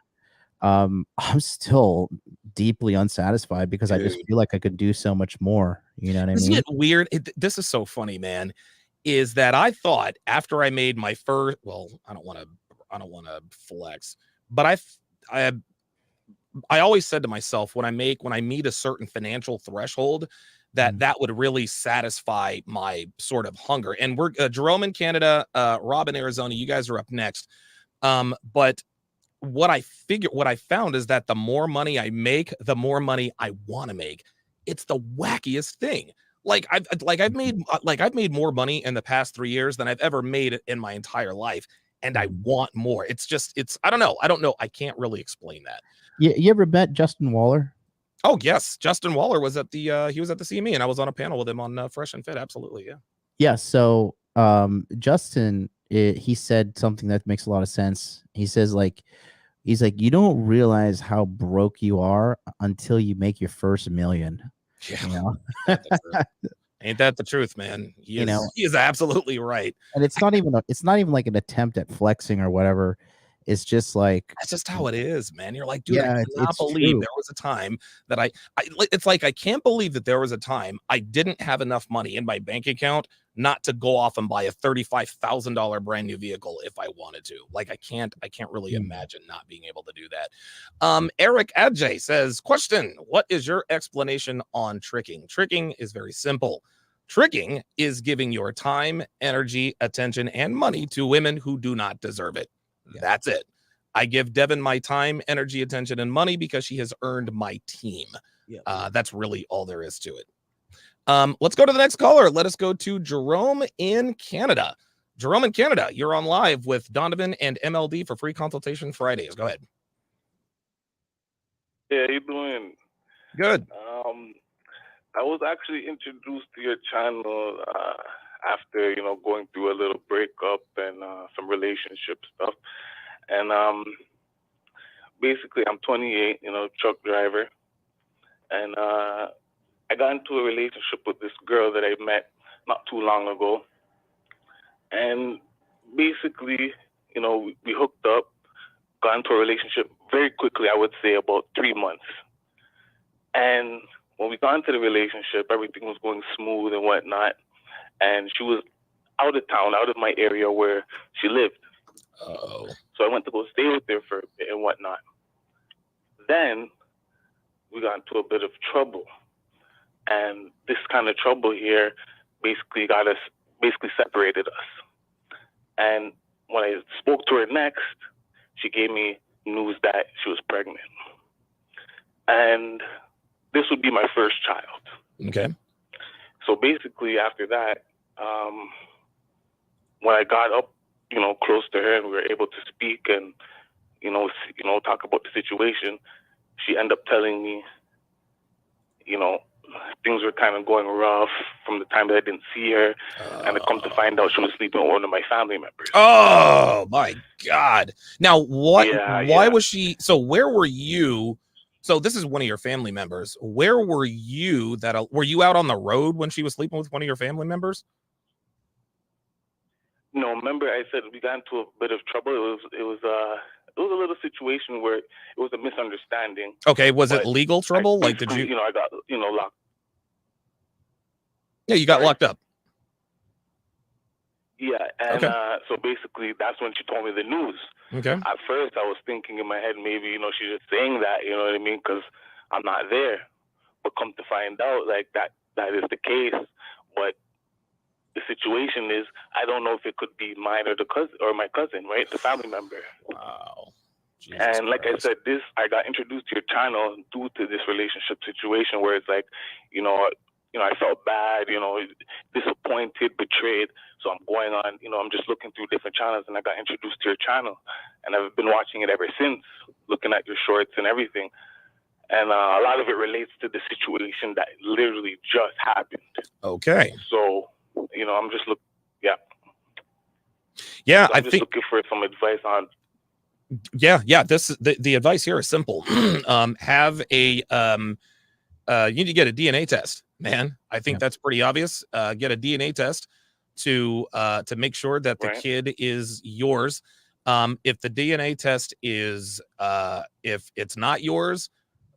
I'm still deeply unsatisfied because I just feel like I could do so much more. You know what I mean? Isn't it weird? This is so funny, man. Is that I thought after I made my first, well, I don't want to flex, but I always said to myself when I meet a certain financial threshold, that would really satisfy my sort of hunger. And we're Jerome in Canada, Rob in Arizona. You guys are up next. But what I found is that the more money I make, the more money I want to make. It's the wackiest thing. I've made more money in the past 3 years than I've ever made in my entire life. And I want more. I don't know. I can't really explain that. You ever met Justin Waller? Oh yes. Justin Waller was at the CME and I was on a panel with him on Fresh and Fit. Absolutely. Yeah. Yeah. So, Justin, he said something that makes a lot of sense. He's like, you don't realize how broke you are until you make your first million. Yeah. You know? Ain't that the truth, man? He is absolutely right. And it's not even like an attempt at flexing or whatever. It's just like, that's just how it is, man. You're like, dude, yeah, I cannot believe there was a time that it's like, I can't believe that there was a time I didn't have enough money in my bank account not to go off and buy a $35,000 brand new vehicle if I wanted to. Like, I can't really imagine not being able to do that. Eric Adjay says, question, what is your explanation on tricking? Tricking is very simple. Tricking is giving your time, energy, attention, and money to women who do not deserve it. That's it. I give Devin my time, energy, attention, and money because she has earned my team. That's really all there is to it. Let's go to the next caller. Let us go to Jerome in Canada. Jerome in Canada, you're on live with Donovan and MLD for free consultation Fridays. Go ahead. Yeah, how you doing? Good. I was actually introduced to your channel after, going through a little breakup and some relationship stuff. And basically, I'm 28, truck driver. And I got into a relationship with this girl that I met not too long ago. And basically, we hooked up, got into a relationship very quickly, I would say about 3 months. And when we got into the relationship, everything was going smooth and whatnot. And she was out of town, out of my area where she lived. Uh-oh. So I went to go stay with her for a bit and whatnot. Then we got into a bit of trouble. And this kind of trouble here basically separated us. And when I spoke to her next, she gave me news that she was pregnant. And this would be my first child. Okay. So basically after that, when I got up, close to her and we were able to speak and, talk about the situation, she ended up telling me, things were kind of going rough from the time that I didn't see her. And I come to find out she was sleeping with one of my family members. Oh my God. Now why was she, so where were you? So this is one of your family members. Where were you were you out on the road when she was sleeping with one of your family members? No, remember I said we got into a bit of trouble. It was a little situation where it was a misunderstanding. Okay, was it legal trouble? Like, did you? I got locked. Yeah, you got locked up. Yeah, and Okay. so basically that's when she told me the news. Okay. At first, I was thinking in my head, maybe, you know, she's just saying that, you know what I mean, because I'm not there. But come to find out, like, that is the case. But the situation is, I don't know if it could be mine or my cousin, right, the family member. Wow. Jesus and like Christ. I said, I got introduced to your channel due to this relationship situation where it's like, you know, I felt bad, you know, disappointed, betrayed. So I'm going on, you know, I'm just looking through different channels, and I got introduced to your channel, and I've been watching it ever since, looking at your shorts and everything. And a lot of it relates to the situation that literally just happened. Okay. So, you know, I'm just Yeah, so I'm just looking for some advice on. Yeah. The advice here is simple. Have a you need to get a DNA test, man. I think that's pretty obvious. Get a DNA test to make sure that the kid is yours. If the DNA test is if it's not yours,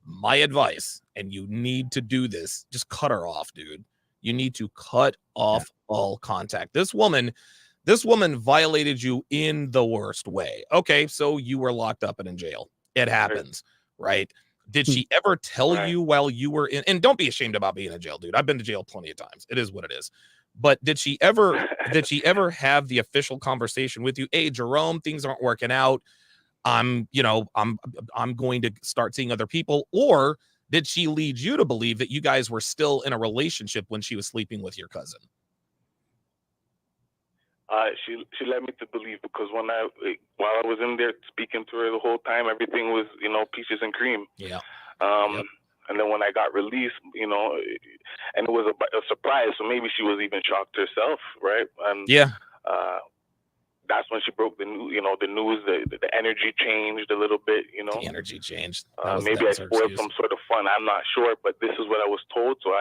my advice, and you need to do this, just cut her off, dude. You need to cut off all contact. This woman violated you in the worst way. Okay, so you were locked up and in jail. It happens, right? Did she ever tell you while you were in, and don't be ashamed about being in jail, dude. I've been to jail plenty of times. It is what it is. But did she ever have the official conversation with you? Hey, Jerome, things aren't working out. I'm going to start seeing other people. Or did she lead you to believe that you guys were still in a relationship when she was sleeping with your cousin? She led me to believe, because while I was in there speaking to her the whole time, everything was, you know, peaches and cream. Yeah. And then when I got released, you know, and it was a surprise, so maybe she was even shocked herself, right? And that's when she broke the news. You know, the news, the energy changed a little bit. You know, the energy changed. Maybe I spoiled some sort of fun. I'm not sure, but this is what I was told. So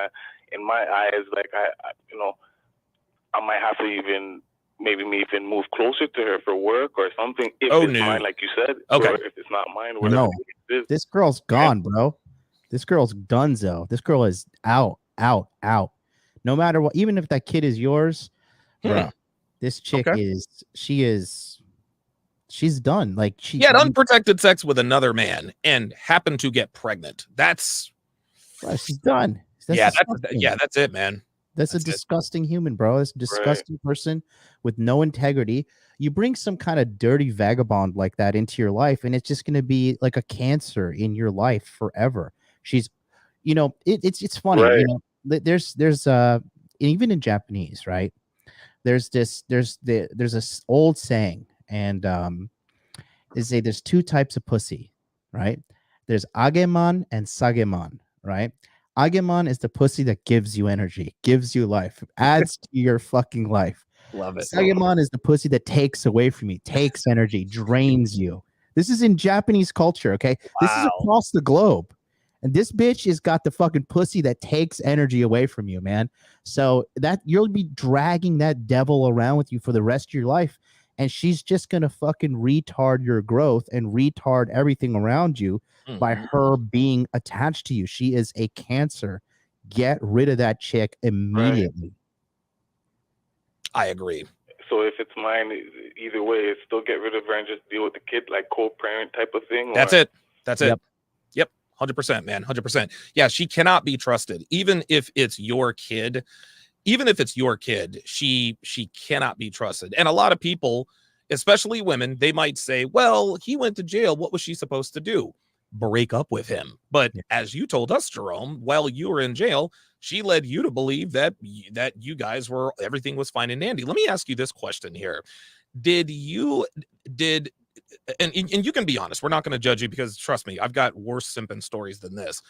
in my eyes, like you know, I might have to even move closer to her for work or something. If it's mine, like you said. Okay. Or if it's not mine, whatever it is. This girl's gone, bro. This girl's donezo. This girl is out. No matter what, even if that kid is yours, bro. This chick she's done. Like she had unprotected sex with another man and happened to get pregnant. She's done. That's it, man. That's a disgusting human, bro. That's a disgusting person with no integrity. You bring some kind of dirty vagabond like that into your life, and it's just going to be like a cancer in your life forever. She's, you know, it's funny. You know, there's even in Japanese, right? There's this old saying, and they say there's two types of pussy, right? There's agemon and sagemon, right? Agemon is the pussy that gives you energy, gives you life, adds to your fucking life. Love it. Sagemon is the pussy that takes away from you, takes energy, drains you. This is in Japanese culture, okay? Wow. This is across the globe. And this bitch has got the fucking pussy that takes energy away from you, man. So that you'll be dragging that devil around with you for the rest of your life. And she's just going to fucking retard your growth and retard everything around you by her being attached to you. She is a cancer. Get rid of that chick immediately. I agree. So if it's mine, either way, it's still get rid of her and just deal with the kid, like co-parent type of thing. That's it. 100%, man. 100%. Yeah, she cannot be trusted. Even if it's your kid, she cannot be trusted. And a lot of people, especially women, they might say, well, he went to jail. What was she supposed to do? Break up with him. But as you told us, Jerome, while you were in jail, she led you to believe that you guys everything was fine and dandy. Let me ask you this question here. And you can be honest, we're not going to judge you, because trust me, I've got worse simping stories than this.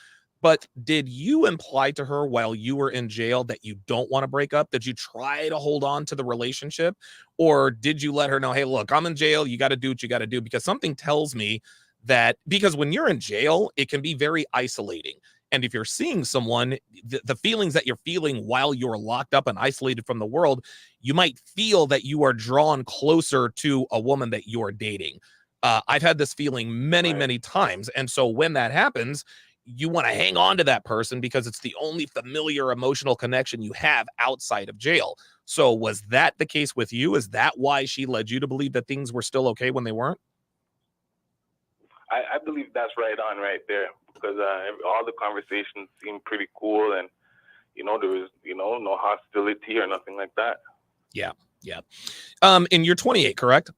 But did you imply to her while you were in jail that you don't want to break up? Did you try to hold on to the relationship? Or did you let her know, hey, look, I'm in jail. You got to do what you got to do? Because something tells me that, because when you're in jail, it can be very isolating. And if you're seeing someone, the feelings that you're feeling while you're locked up and isolated from the world, you might feel that you are drawn closer to a woman that you're dating. I've had this feeling many times. And so when that happens, you want to hang on to that person because it's the only familiar emotional connection you have outside of jail. So was that the case with you? Is that why she led you to believe that things were still okay when they weren't? I believe that's right on right there, because all the conversations seemed pretty cool, and there was no hostility or nothing like that. Yeah. And you're 28, correct?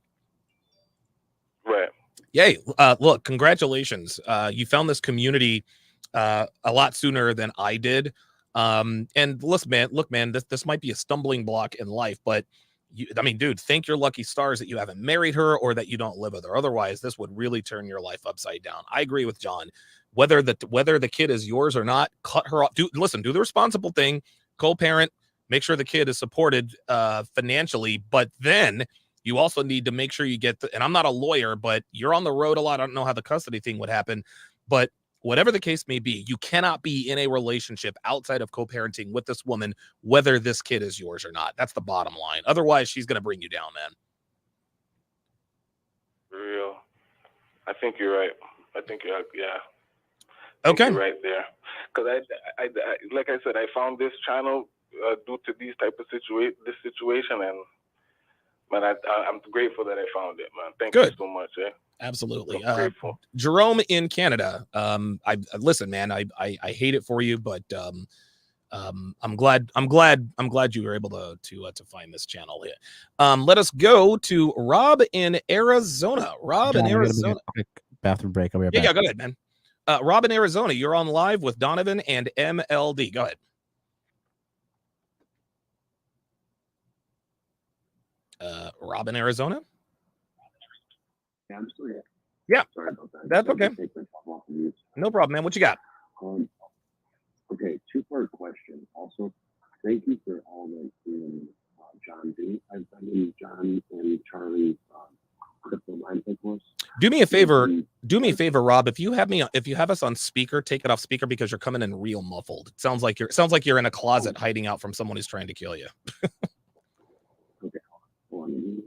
Right. Yay. Look, congratulations. You found this community a lot sooner than I did. And look, man, this might be a stumbling block in life, but dude, thank your lucky stars that you haven't married her or that you don't live with her. Otherwise, this would really turn your life upside down. I agree with John. Whether the kid is yours or not, cut her off. Do the responsible thing, co-parent, make sure the kid is supported financially, but then you also need to make sure you get and I'm not a lawyer, but you're on the road a lot. I don't know how the custody thing would happen, but whatever the case may be, you cannot be in a relationship outside of co-parenting with this woman, whether this kid is yours or not. That's the bottom line. Otherwise, she's going to bring you down, man. For real. I think you're right. Yeah. Okay. You're right there. Because I like I said, I found this channel due to these type of this situation, and man, I'm grateful that I found it, man. Thank you so much. Absolutely. Grateful. Jerome in Canada. Listen, man, I hate it for you, but I'm glad you were able to find this channel here. Let us go to Rob in Arizona. John, in Arizona. Quick bathroom break. I'll be right back. Yeah, go ahead, man. Rob in Arizona, you're on live with Donovan and MLD. Go ahead. Rob in Arizona. Yeah, I'm still here. Yeah. Sorry about that. That's okay. No problem, man. What you got? Okay, two-part question. Also, thank you for all that you and John do. I've been in John and Charlie's crypto mindset course. Do me a favor, Rob. If you have us on speaker, take it off speaker because you're coming in real muffled. It sounds like you're in a closet hiding out from someone who's trying to kill you. Okay. Hold on.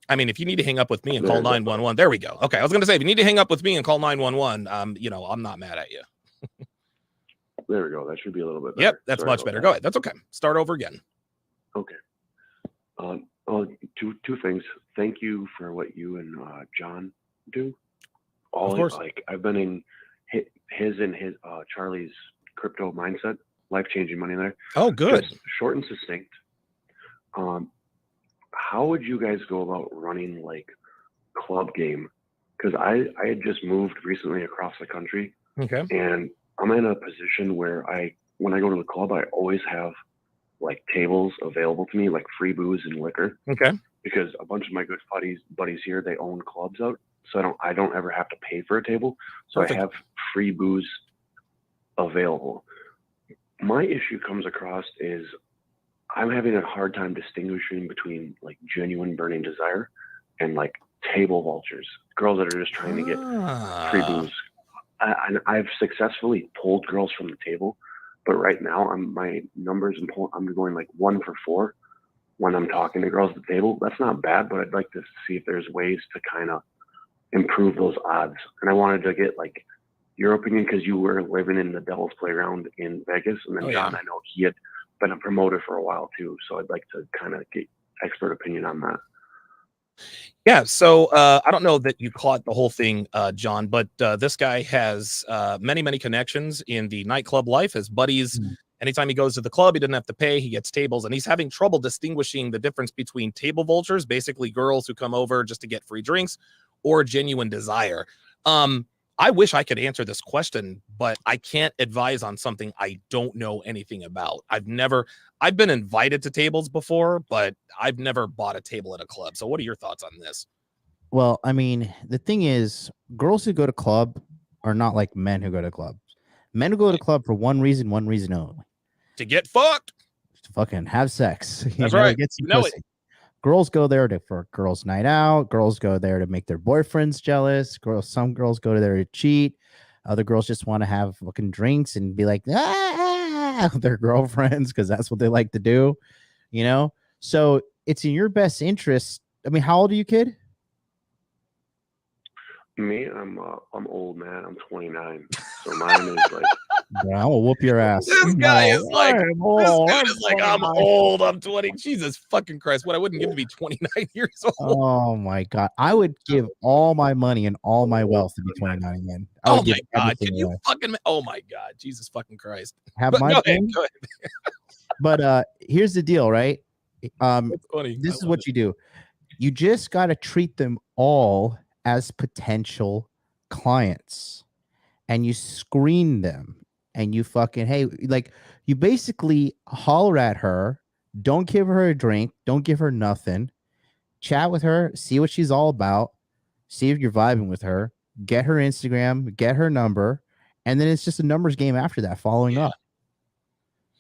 I mean, if you need to hang up with me and call 911, there we go. Okay, I was going to say, if you need to hang up with me and call 911, I'm not mad at you. There we go. That should be a little bit better. Yep, that's much better. Go ahead. That's okay. Start over again. Okay. Two things. Thank you for what you and John do. Of course. I've been in his Charlie's crypto mindset, life-changing money there. Oh, good. Just short and succinct. How would you guys go about running like club game? Because I had just moved recently across the country. Okay. And I'm in a position where when I go to the club, I always have like tables available to me, like free booze and liquor. Okay. Because a bunch of my good buddies here, they own clubs out, so I don't ever have to pay for a table. So Perfect. I have free booze available. My issue comes across is I'm having a hard time distinguishing between like genuine burning desire and like table vultures, girls that are just trying to get free booze. I've successfully pulled girls from the table, but right now my numbers I'm going like 1 for 4 when I'm talking to girls at the table. That's not bad, but I'd like to see if there's ways to kind of improve those odds. And I wanted to get like your opinion because you were living in the Devil's Playground in Vegas, and then John, I know he had been a promoter for a while too, so I'd like to kind of get expert opinion on that. Yeah, so I don't know that you caught the whole thing, John, but this guy has many connections in the nightclub life. His buddies, anytime he goes to the club, he doesn't have to pay. He gets tables, and he's having trouble distinguishing the difference between table vultures, basically girls who come over just to get free drinks, or genuine desire. I wish I could answer this question, but I can't advise on something I don't know anything about. I've been invited to tables before, but I've never bought a table at a club. So what are your thoughts on this? Well, I mean, the thing is, girls who go to club are not like men who go to clubs. Men who go to club for one reason only. To get fucked. To fucking have sex. That's right. Get some pussy. Girls go there for girls' night out. Girls go there to make their boyfriends jealous. Some girls go there to cheat. Other girls just want to have fucking drinks and be like, with their girlfriends because that's what they like to do, So it's in your best interest. I mean, how old are you, kid? Me, I'm old, man. I'm 29, so mine is like. Bro, I'm gonna whoop your ass. This guy is like, I'm this old. dude is like, I'm 29. old. I'm 20. Jesus fucking Christ. What I wouldn't give to be 29 years old. Oh my god. I would give all my money and all my wealth to be 29 again. I would Oh give my God. everything Can you away. fucking, oh my God. Jesus fucking Christ. Have But my go ahead, thing. go ahead. But here's the deal, right? That's funny. This is what you do. You just got to treat them all as potential clients, and you screen them, and you fucking, hey, like, you basically holler at her. Don't give her a drink. Don't give her nothing. Chat with her. See what she's all about. See if you're vibing with her. Get her Instagram. Get her number, and then it's just a numbers game after that. Following up.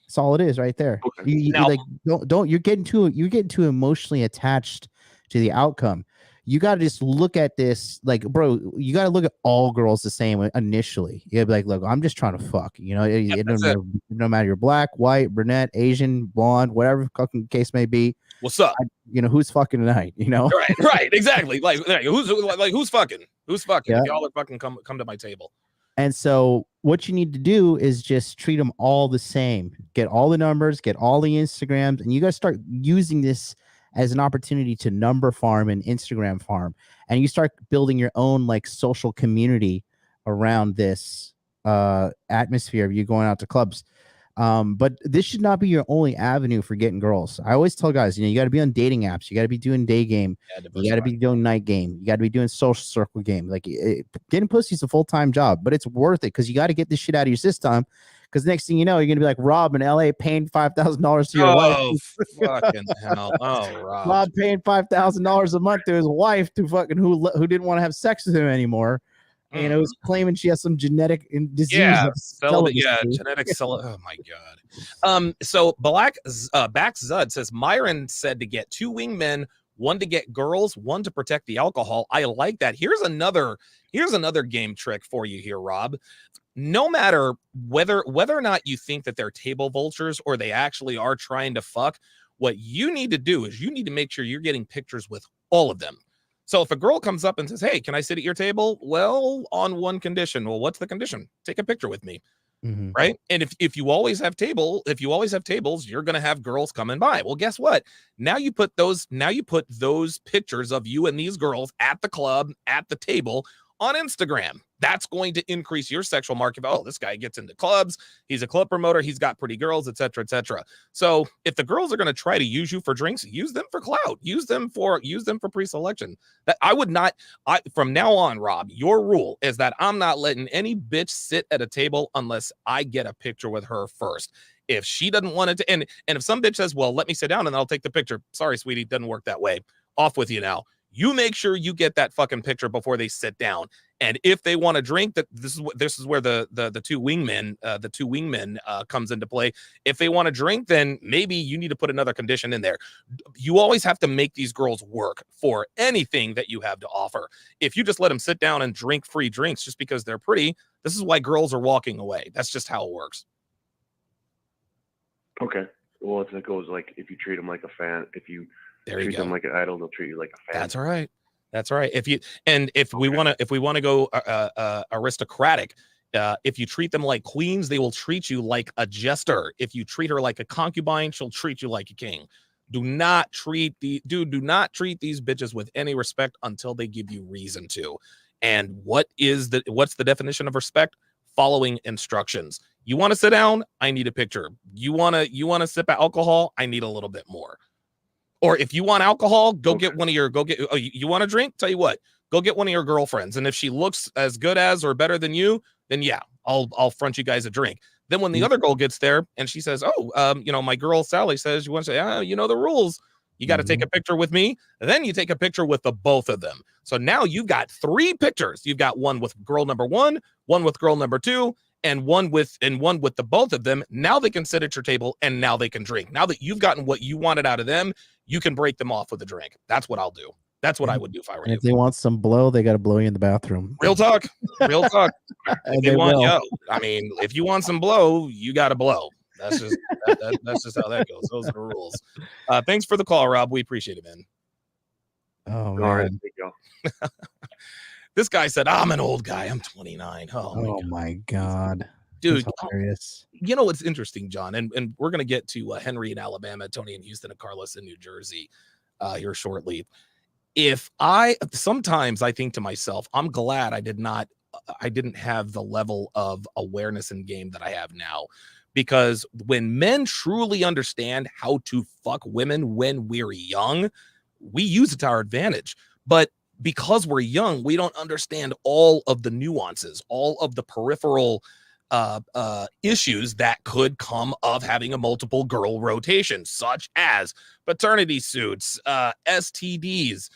That's all it is, right there. Okay. You Now- like don't you're getting too emotionally attached to the outcome. You got to just look at this, like, bro. You got to look at all girls the same initially. You gotta be like, look, I'm just trying to fuck. You know, it that's don't no matter you're black, white, brunette, Asian, blonde, whatever fucking case may be. What's up? You know, who's fucking tonight? You know, Right, exactly. Like who's fucking? Who's fucking? Yeah. If y'all are fucking come to my table. And so what you need to do is just treat them all the same. Get all the numbers, get all the Instagrams, and you got to start using this as an opportunity to number farm and Instagram farm. And you start building your own like social community around this atmosphere of you going out to clubs. But this should not be your only avenue for getting girls. I always tell guys, you know, you got to be on dating apps. You got to be doing day game. You got to be doing night game. You got to be doing social circle game. Like getting pussy is a full-time job, but it's worth it because you got to get this shit out of your system. Because next thing you know, you're gonna be like Rob in LA paying $5,000 to your wife. Oh fucking hell! Oh, Rob. Rob paying $5,000 a month to his wife to fucking who didn't want to have sex with him anymore. And it was claiming she has some genetic disease. Yeah, of genetic cell. Oh my God. So Back Zud says Myron said to get 2 wingmen, 1 to get girls, 1 to protect the alcohol. I like that. Here's another game trick for you here, Rob. No matter whether or not you think that they're table vultures or they actually are trying to fuck, what you need to do is you need to make sure you're getting pictures with all of them. So if a girl comes up and says, hey, can I sit at your table? Well, on one condition. Well, what's the condition? Take a picture with me. Mm-hmm. Right. And if you always have tables, you're going to have girls coming by. Well, guess what? Now you put those pictures of you and these girls at the club, at the table on Instagram. That's going to increase your sexual market. Oh, this guy gets into clubs. He's a club promoter. He's got pretty girls, et cetera, et cetera. So if the girls are going to try to use you for drinks, use them for clout. Use them for pre-selection. That I would not. From now on, Rob, your rule is that I'm not letting any bitch sit at a table unless I get a picture with her first. If she doesn't want it to, and if some bitch says, well, let me sit down and I'll take the picture. Sorry, sweetie, doesn't work that way. Off with you now. You make sure you get that fucking picture before they sit down. And if they want to drink, that this is where the 2 wingmen comes into play. If they want to drink, then maybe you need to put another condition in there. You always have to make these girls work for anything that you have to offer. If you just let them sit down and drink free drinks just because they're pretty, this is why girls are walking away. That's just how it works. Okay. Well, if it goes like if you treat them like a fan, if you treat go. them like an idol, they'll treat you like a fan. That's all right. That's right. If we want to go aristocratic, if you treat them like queens, they will treat you like a jester. If you treat her like a concubine, she'll treat you like a king. Do not treat these bitches with any respect until they give you reason to. And what's the definition of respect? Following instructions. You want to sit down? I need a picture. You want to sip alcohol? I need a little bit more. Or if you want alcohol, get one of your, you want to drink? Tell you what, go get one of your girlfriends. And if she looks as good as or better than you, then yeah, I'll front you guys a drink. Then when the other girl gets there and she says, my girl Sally says, you want to say, you know the rules. You got to take a picture with me. And then you take a picture with the both of them. So now you've got 3 pictures. You've got one with girl number 1, one with girl number 2, and one with the both of them. Now they can sit at your table and now they can drink. Now that you've gotten what you wanted out of them, you can break them off with a drink. That's what I'll do. That's what I would do if I were you. If they want some blow, they got to blow you in the bathroom. Real talk. If They will. if you want some blow, you got to blow. That's just that's just how that goes. Those are the rules. Thanks for the call, Rob. We appreciate it, man. Oh man. All right, there you go. This guy said, I'm an old guy. I'm 29. Oh my God. Dude, That's hilarious. You know what's interesting, John, and we're going to get to Henry in Alabama, Tony in Houston, and Carlos in New Jersey here shortly. Sometimes I think to myself, I'm glad I didn't have the level of awareness in game that I have now, because when men truly understand how to fuck women when we're young, we use it to our advantage. But because we're young, we don't understand all of the nuances, all of the peripheral issues that could come of having a multiple girl rotation, such as paternity suits, STDs,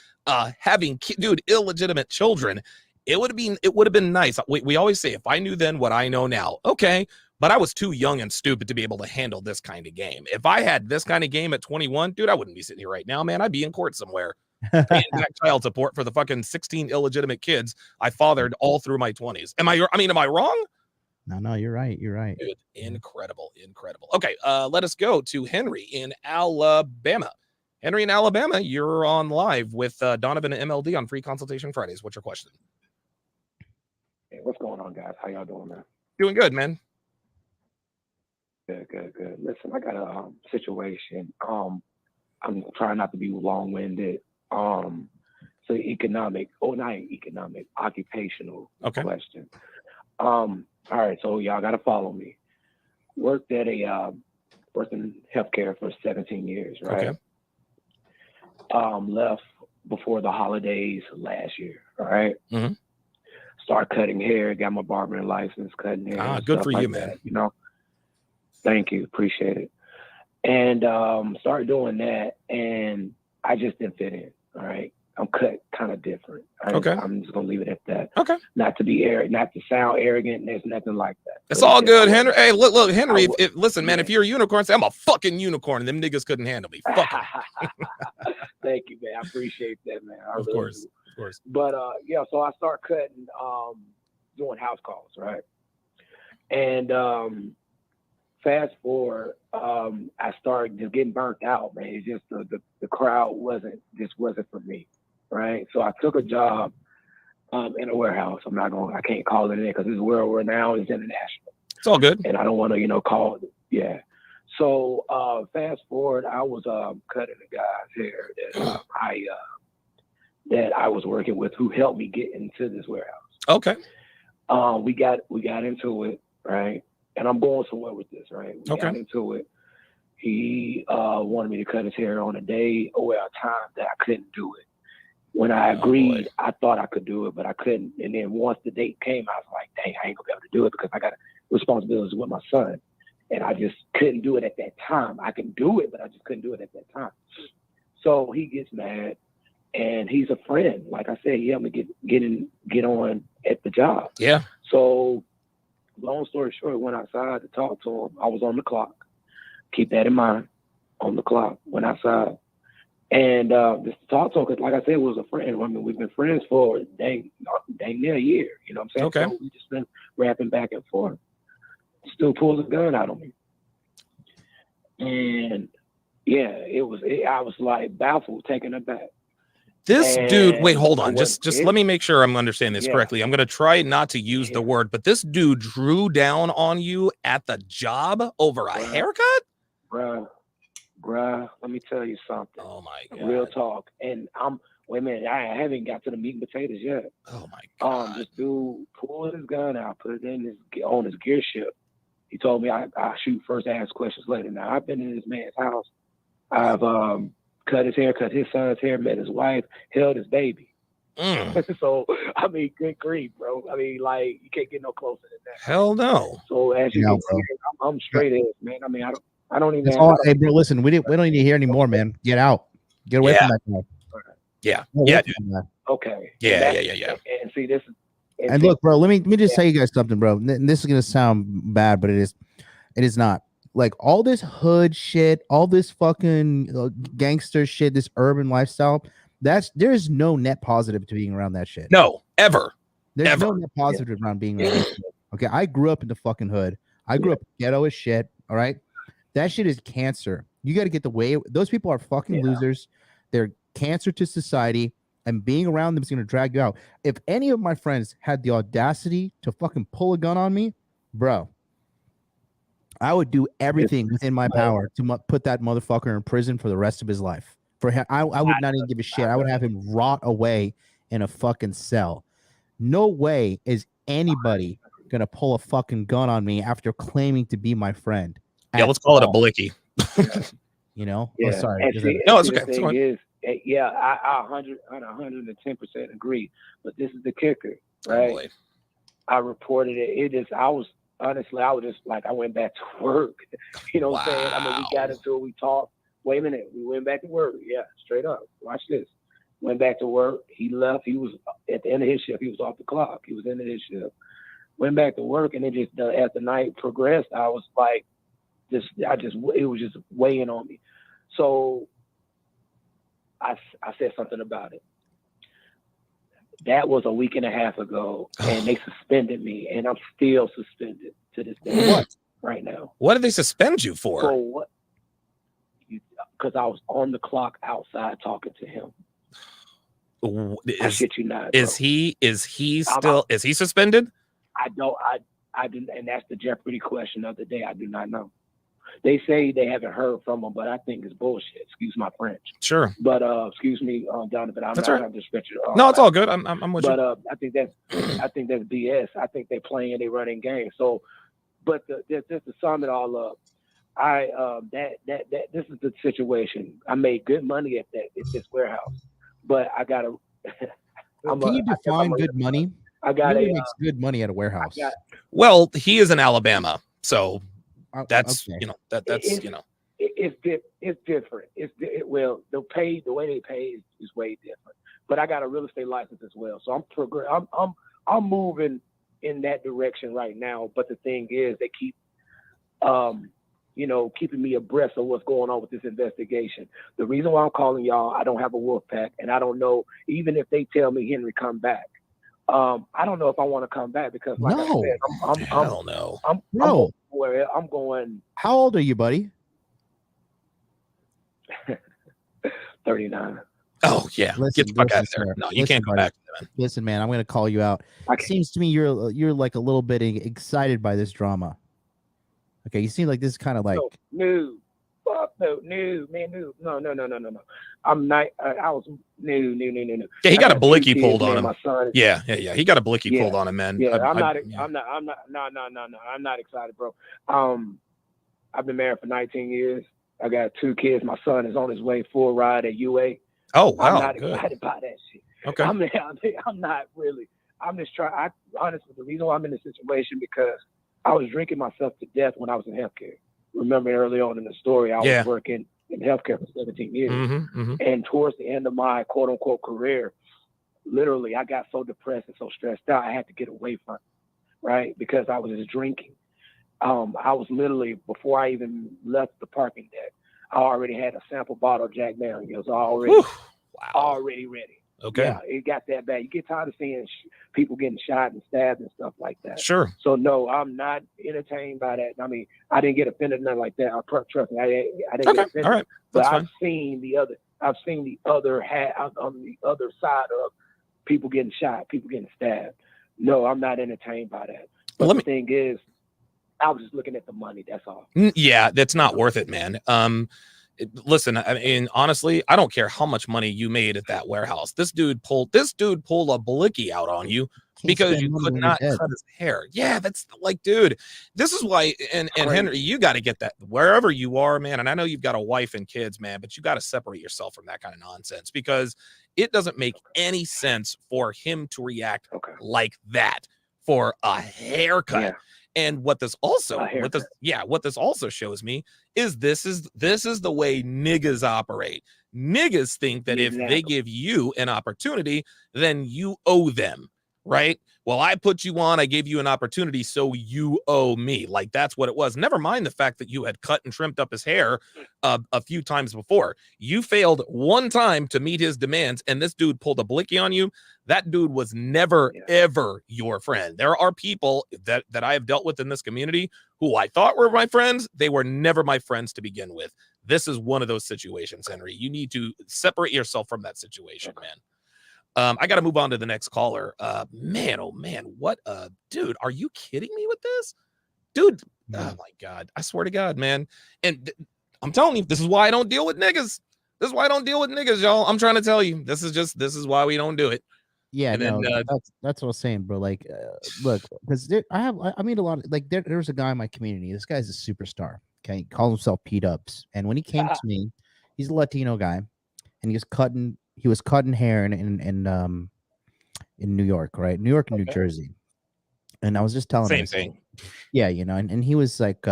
having illegitimate children. It would have been nice. We always say, if I knew then what I know now, okay, but I was too young and stupid to be able to handle this kind of game. If I had this kind of game at 21, dude, I wouldn't be sitting here right now, man. I'd be in court somewhere paying back child support for the fucking 16 illegitimate kids I fathered all through my 20s. Am I wrong? No, you're right. You're right. Dude, incredible. Okay, let us go to Henry in Alabama. Henry in Alabama, you're on live with Donovan and MLD on Free Consultation Fridays. What's your question? Hey, what's going on, guys? How y'all doing, man? Doing good, man. Good. Listen, I got a situation. I'm trying not to be long-winded. Occupational question. All right, so y'all got to follow me. Worked in healthcare for 17 years, right? Okay. Left before the holidays last year, all right? Mm-hmm. Start cutting hair, got my barbering license, cutting hair. Good for you, man. That, you know, thank you, appreciate it. And started doing that, and I just didn't fit in, all right? I'm cut kind of different. Okay. I'm just gonna leave it at that. Okay. Not to be not to sound arrogant. There's nothing like that. It's all good, Henry. Hey, look, Henry. Listen, man. If you're a unicorn, say I'm a fucking unicorn. And them niggas couldn't handle me. Fuck. Thank you, man. I appreciate that, man. Of course. But yeah. So I start cutting, doing house calls, right? And fast forward, I started just getting burnt out, man. It's just the crowd wasn't for me. Right, so I took a job in a warehouse. I can't call it in because this world we're now is international. It's all good, and I don't want to, call it. Yeah. So fast forward, I was cutting the guy's hair that I was working with, who helped me get into this warehouse. Okay. We got into it, right, and I'm going somewhere with this, right. We got into it. He wanted me to cut his hair on a day or a time that I couldn't do it. When I agreed, I thought I could do it, but I couldn't. And then once the date came, I was like, dang, I ain't gonna be able to do it because I got responsibilities with my son. And I just couldn't do it at that time. I can do it, but I just couldn't do it at that time. So he gets mad, and he's a friend. Like I said, he helped me get on at the job. Yeah. So long story short, went outside to talk to him. I was on the clock. Keep that in mind. On the clock. Went outside. And just to talk to him, because like I said, was a friend. I mean, we've been friends for dang near a year. You know what I'm saying? Okay. So we just been rapping back and forth. Still pulls a gun out on me. And yeah, I was like baffled, taken aback. This dude, wait, hold on. Just let me make sure I'm understanding this correctly. I'm going to try not to use the word, but this dude drew down on you at the job over a haircut? Bruh, let me tell you something. Oh my God. Real talk. And wait a minute, I haven't got to the meat and potatoes yet. Oh my God. This dude pulled his gun out, put it on his gear shift. He told me I shoot first, ask questions later. Now I've been in this man's house. I've cut his hair, cut his son's hair, met his wife, held his baby. So I mean, good grief, bro. I mean, like, you can't get no closer than that. Hell no. So as you can see, I'm straight edge, man. I mean, I don't even. Hey, bro, listen, we don't need to hear anymore, man. Get out. Get away from that guy. Yeah. Dude. Okay. Yeah. And see, this is. And look, bro, let me just tell you guys something, bro. This is gonna sound bad, but it is not. Like, all this hood shit, all this fucking gangster shit, this urban lifestyle, there's no net positive to being around that shit. No, ever. There's no net positive around being around that shit. Okay, I grew up in the fucking hood. I grew up ghetto as shit. All right, that shit is cancer. You got to get the way. Those people are fucking losers. They're cancer to society. and being around them is going to drag you out. If any of my friends had the audacity to fucking pull a gun on me, bro, I would do everything within my power to put that motherfucker in prison for the rest of his life. For him, I would not even give a shit. I would have him rot away in a fucking cell. No way is anybody gonna pull a fucking gun on me after claiming to be my friend. Yeah, let's call it a blicky. You know? Yeah. Oh, sorry. No, it's okay. The thing is, yeah, I 110% agree. But this is the kicker, right? I reported it. I was just like, I went back to work. You know what I'm saying? I mean, we got into it, we talked. Wait a minute, we went back to work. Yeah, straight up. Watch this. Went back to work. He left. He was at the end of his shift. He was off the clock. He was in his shift. Went back to work, and it just as the night progressed, I was like, it was just weighing on me. So I said something about it. That was a week and a half ago, and they suspended me, and I'm still suspended to this day. What? Right now. What did they suspend you for? For what? Because I was on the clock outside talking to him. I shit you not. Is he suspended? I didn't, and that's the Jeopardy question of the day. I do not know. They say they haven't heard from him, but I think it's bullshit. Excuse my French. Sure. But excuse me, Donovan. I'm that's not right. disrespecting. No, it's all good. I'm with you. But I think that's BS. I think they're playing, they running games. So, but just to sum it all up, this is the situation. I made good money at this warehouse, but I gotta. Can you define good money? Who makes good money at a warehouse? Well, he is in Alabama, so that's okay. It's different. Well, the way they pay is way different. But I got a real estate license as well, so I'm moving in that direction right now. But the thing is, they keep keeping me abreast of what's going on with this investigation. The reason why I'm calling y'all, I don't have a wolf pack, and I don't know, even if they tell me, Henry, come back, I don't know if I want to come back because, like I said, I'm going. How old are you, buddy? 39. Oh yeah, get the fuck out of there. No, you can't go back. Man. Listen, man, I'm going to call you out. It seems to me you're like a little bit excited by this drama. Okay, you seem like this is kind of like no, I'm not. I was no. Yeah, he got a blicky pulled on him. Yeah. He got a blicky pulled on him, man. Yeah, I'm not excited, bro. I've been married for 19 years. I got 2 kids. My son is on his way for a ride at UA. Oh wow, I'm not excited by that shit. Okay, I'm not really. I'm just trying. Honestly, the reason why I'm in this situation because I was drinking myself to death when I was in healthcare. Remember early on in the story, I was working in healthcare for 17 years. And towards the end of my quote unquote career, literally I got so depressed and so stressed out, I had to get away from it, right? Because I was just drinking. I was literally, before I even left the parking deck, I already had a sample bottle of Jack Daniels already ready. Okay. Yeah, it got that bad. You get tired of seeing people getting shot and stabbed and stuff like that. Sure. So no, I'm not entertained by that. I mean, I didn't get offended, nothing like that. Trust me, I didn't get offended. All right. But I've seen the other hat on the other side of people getting shot, people getting stabbed. No, I'm not entertained by that. But the thing is, I was just looking at the money. That's all. Yeah, that's not worth it, man. Listen, I mean, honestly, I don't care how much money you made at that warehouse. This dude pulled a blicky out on you because you could not cut his hair. Yeah, that's like, dude, this is why. And Henry, you got to get that wherever you are, man. And I know you've got a wife and kids, man, but you got to separate yourself from that kind of nonsense because it doesn't make any sense for him to react like that for a haircut. Yeah. And what this also shows me is this is the way niggas operate. Niggas think that if they give you an opportunity, then you owe them, right? Well, I put you on, I gave you an opportunity, so you owe me. Like that's what it was. Never mind the fact that you had cut and trimmed up his hair a few times before. You failed one time to meet his demands, and this dude pulled a blicky on you. That dude was never, ever your friend. There are people that I have dealt with in this community who I thought were my friends. They were never my friends to begin with. This is one of those situations, Henry. You need to separate yourself from that situation, man. I got to move on to the next caller. Man, oh man, what dude, are you kidding me with this? Dude, oh my God. I swear to God, man. And I'm telling you, this is why I don't deal with niggas. This is why I don't deal with niggas, y'all. I'm trying to tell you. This is why we don't do it. Yeah, And no, then, that's what I was saying, bro. Like, look, because I mean, a lot of like there's a guy in my community. This guy's a superstar. Okay, he calls himself P-Dubs. And when he came to me, he's a Latino guy, and he was cutting hair in New York, right? New York and New Jersey. And I was just telling him, same thing. Yeah, and he was like,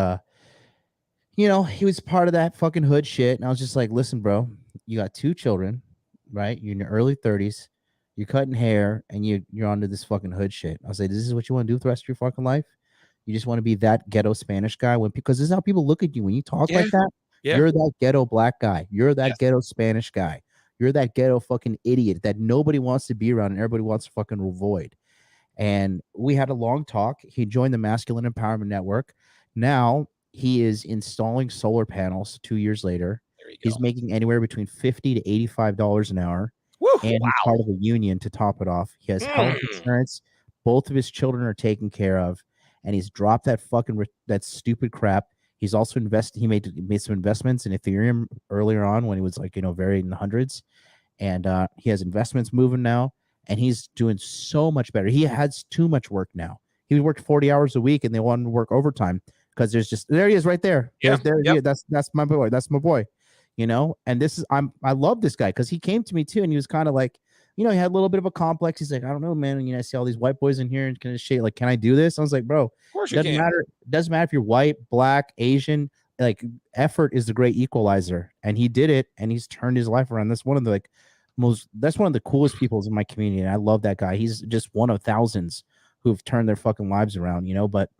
he was part of that fucking hood shit. And I was just like, listen, bro, you got 2 children, right? You're in your early 30s. You're cutting hair, and you're onto this fucking hood shit. I was like, this is what you want to do for the rest of your fucking life? You just want to be that ghetto Spanish guy? Because this is how people look at you when you talk like that. Yeah. You're that ghetto black guy. You're that Yes. ghetto Spanish guy. You're that ghetto fucking idiot that nobody wants to be around and everybody wants to fucking avoid. And we had a long talk. He joined the Masculine Empowerment Network. Now he is installing solar panels 2 years later. He's making anywhere between $50 to $85 an hour. Woo, and he's part of a union to top it off. He has health insurance. Both of his children are taken care of. And he's dropped that that stupid crap. He's also invested. He made some investments in Ethereum earlier on when he was like, very in the hundreds. And he has investments moving now. And he's doing so much better. He has too much work now. He worked 40 hours a week, and they wanted to work overtime because there he is right there. Yeah, That's my boy. That's my boy. And this is I love this guy because he came to me too, and he was kind of like, he had a little bit of a complex. He's like, I don't know, man. I see all these white boys in here and kind of shit. Like, can I do this? I was like, bro, of course you can. Doesn't matter if you're white, black, Asian. Like, effort is the great equalizer, and he did it, and he's turned his life around. That's one of the coolest people in my community, and I love that guy. He's just one of thousands who've turned their fucking lives around, but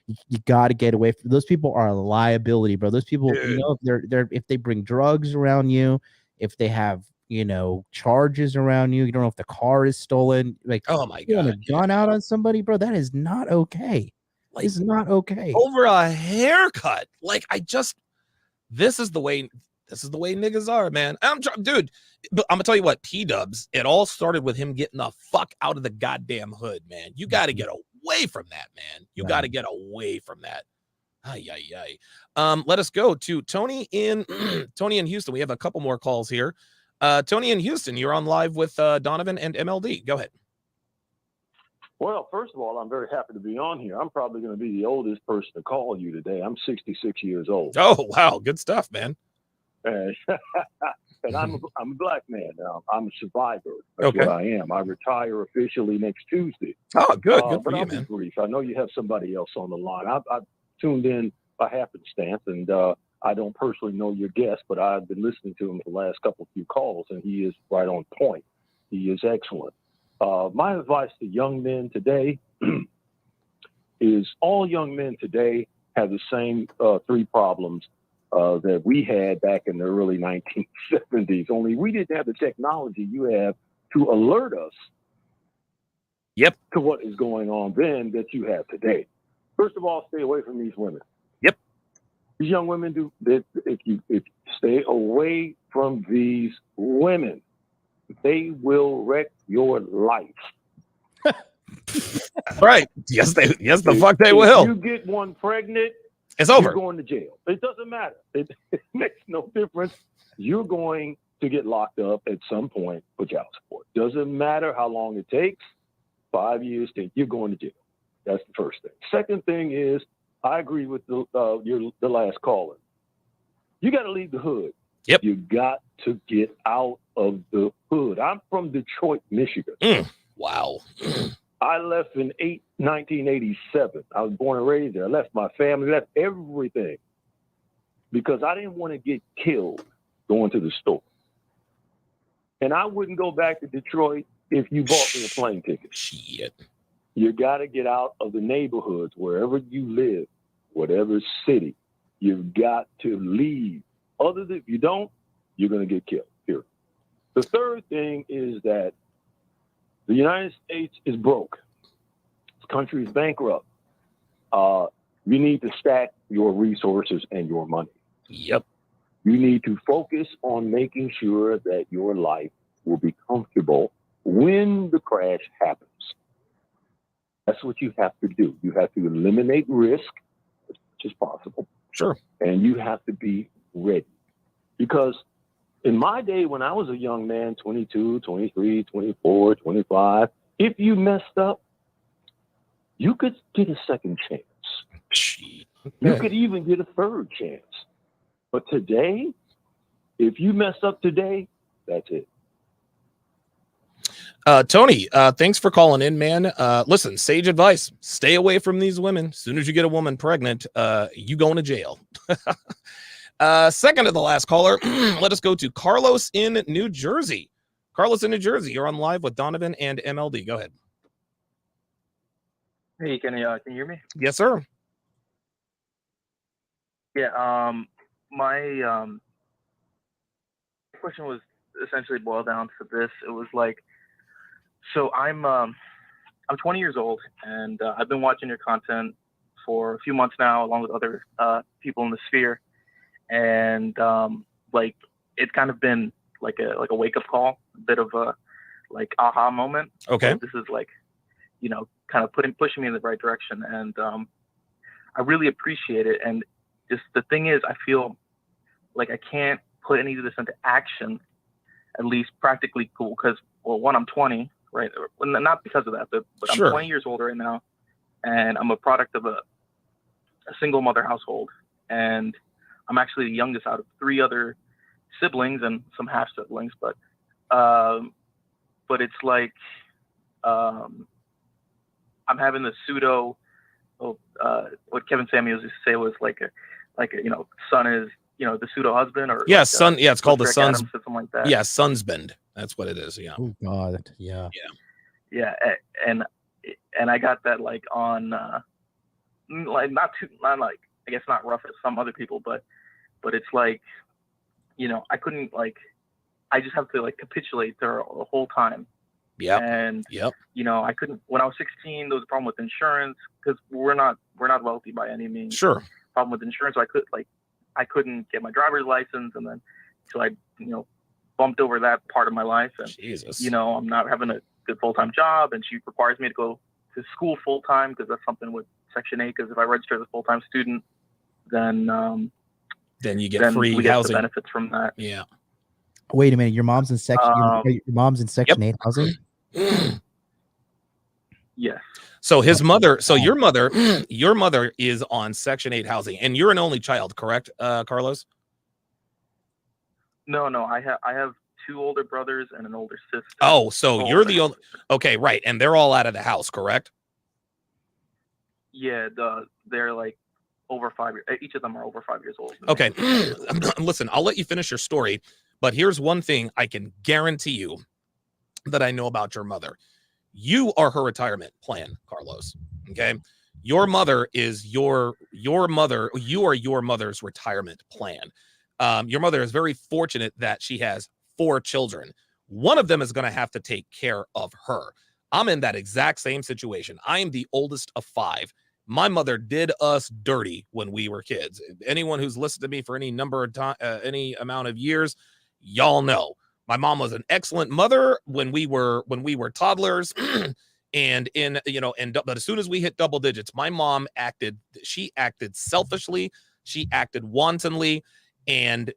you got to get away from those people. Are a liability, bro. Those people, if they bring drugs around you, if they have charges around you, you don't know if the car is stolen, like, oh my God, a gun out on somebody, bro, that is not okay. Like, it's not okay. Over a haircut. Like, this is the way niggas are, man. Dude, but I'm gonna tell you what, P-Dubs, it all started with him getting the fuck out of the goddamn hood, man. You got to get away from that, man. You got to get away from that. Let us go to Tony in Houston. We have a couple more calls here. Tony in Houston, you're on live with Donovan and MLD. Go ahead. Well, first of all, I'm very happy to be on here. I'm probably going to be the oldest person to call you today. I'm 66 years old. Oh, wow. Good stuff, man. And I'm a black man now. I'm a survivor. That's what I am. I retire officially next Tuesday. Oh, good. Good for but you, I'll man. be brief. I know you have somebody else on the line. I've tuned in by happenstance, and I don't personally know your guest, but I've been listening to him for the last few calls, and he is right on point. He is excellent. My advice to young men today is all young men today have the same 3 problems that we had back in the early 1970s, only we didn't have the technology you have to alert us to what is going on then that you have today. First of all, stay away from these women. These young women if you stay away from these women, they will wreck your life. Right. Yes, the fuck they will. If you get one pregnant, it's over. You're going to jail. It doesn't matter. It makes no difference. You're going to get locked up at some point for child support. Doesn't matter how long it takes. 5 years, you're going to jail. That's the first thing. Second thing is, I agree with the last caller. You got to leave the hood. Yep. You got to get out of the hood. I'm from Detroit, Michigan. Wow. I left in 1987. I was born and raised there. I left my family, left everything because I didn't want to get killed going to the store. And I wouldn't go back to Detroit if you bought me a plane ticket. Shit. You got to get out of the neighborhoods, wherever you live, whatever city. You've got to leave. Other than if you don't, you're going to get killed. Period. The third thing is that the United States is broke. This country is bankrupt. You need to stack your resources and your money. Yep. You need to focus on making sure that your life will be comfortable when the crash happens. That's what you have to do. You have to eliminate risk as much as possible. Sure. And you have to be ready. Because in my day, when I was a young man, 22, 23, 24, 25, if you messed up, you could get a second chance. You could even get a third chance. But today, if you mess up today, that's it. Tony, thanks for calling in, man. Listen, sage advice: stay away from these women. As soon as you get a woman pregnant, you going to jail. Second to the last caller, let us go to Carlos in New Jersey. Carlos in New Jersey, you're on live with Donovan and MLD. Go ahead. Hey, can you hear me? Yes, sir. Yeah. My question was essentially boiled down to this. It was like, so I'm 20 years old, and I've been watching your content for a few months now, along with other people in the sphere, and like it's kind of been like a wake up call, a bit of a like aha moment. Okay. This is like, kind of pushing me in the right direction, and I really appreciate it. And just the thing is, I feel like I can't put any of this into action, at least practically cool, because, well, one, I'm 20, right? Well, not because of that, but Sure. I'm 20 years old right now, and I'm a product of a single mother household, and I'm actually the youngest out of 3 other siblings and some half siblings, but it's like I'm having the pseudo, what Kevin Samuels used to say was like a son is, the pseudo husband, or yeah, son. Yeah, it's called the son's. something like that. Yeah, son's bend. That's what it is. Yeah. Oh God. Yeah. Yeah, and I got that like on like not like, I guess not rough as some other people, but it's like, I couldn't, like, I just have to like capitulate the whole time. Yeah. And yep. I couldn't, when I was 16, there was a problem with insurance, because we're not wealthy by any means. Sure. Problem with insurance, so I couldn't get my driver's license, and then so I bumped over that part of my life, and Jesus. I'm not having a good full-time job, and she requires me to go to school full-time, because that's something with Section 8, because if I register as a full-time student, then you get free we get housing. the benefits from that. Yeah. Wait a minute. Your mom's in section. Your mom's in Section 8 housing. Yes. So his mother. So your mother is on Section 8 housing, and you're an only child, correct, Carlos? No. I have 2 older brothers and an older sister. Oh, so you're the only. Okay, right, and they're all out of the house, correct? Yeah. They're like over 5 years. Each of them are over 5 years old. Okay. Listen, I'll let you finish your story, but here's one thing I can guarantee you that I know about your mother. You are her retirement plan, Carlos. Okay. Your mother is your mother. You are your mother's retirement plan. Your mother is very fortunate that she has 4 children. One of them is going to have to take care of her. I'm in that exact same situation. I am the oldest of 5. My mother did us dirty when we were kids. Anyone who's listened to me for any number of time, any amount of years, y'all know. My mom was an excellent mother when we were toddlers, but as soon as we hit double digits, my mom acted selfishly, she acted wantonly, and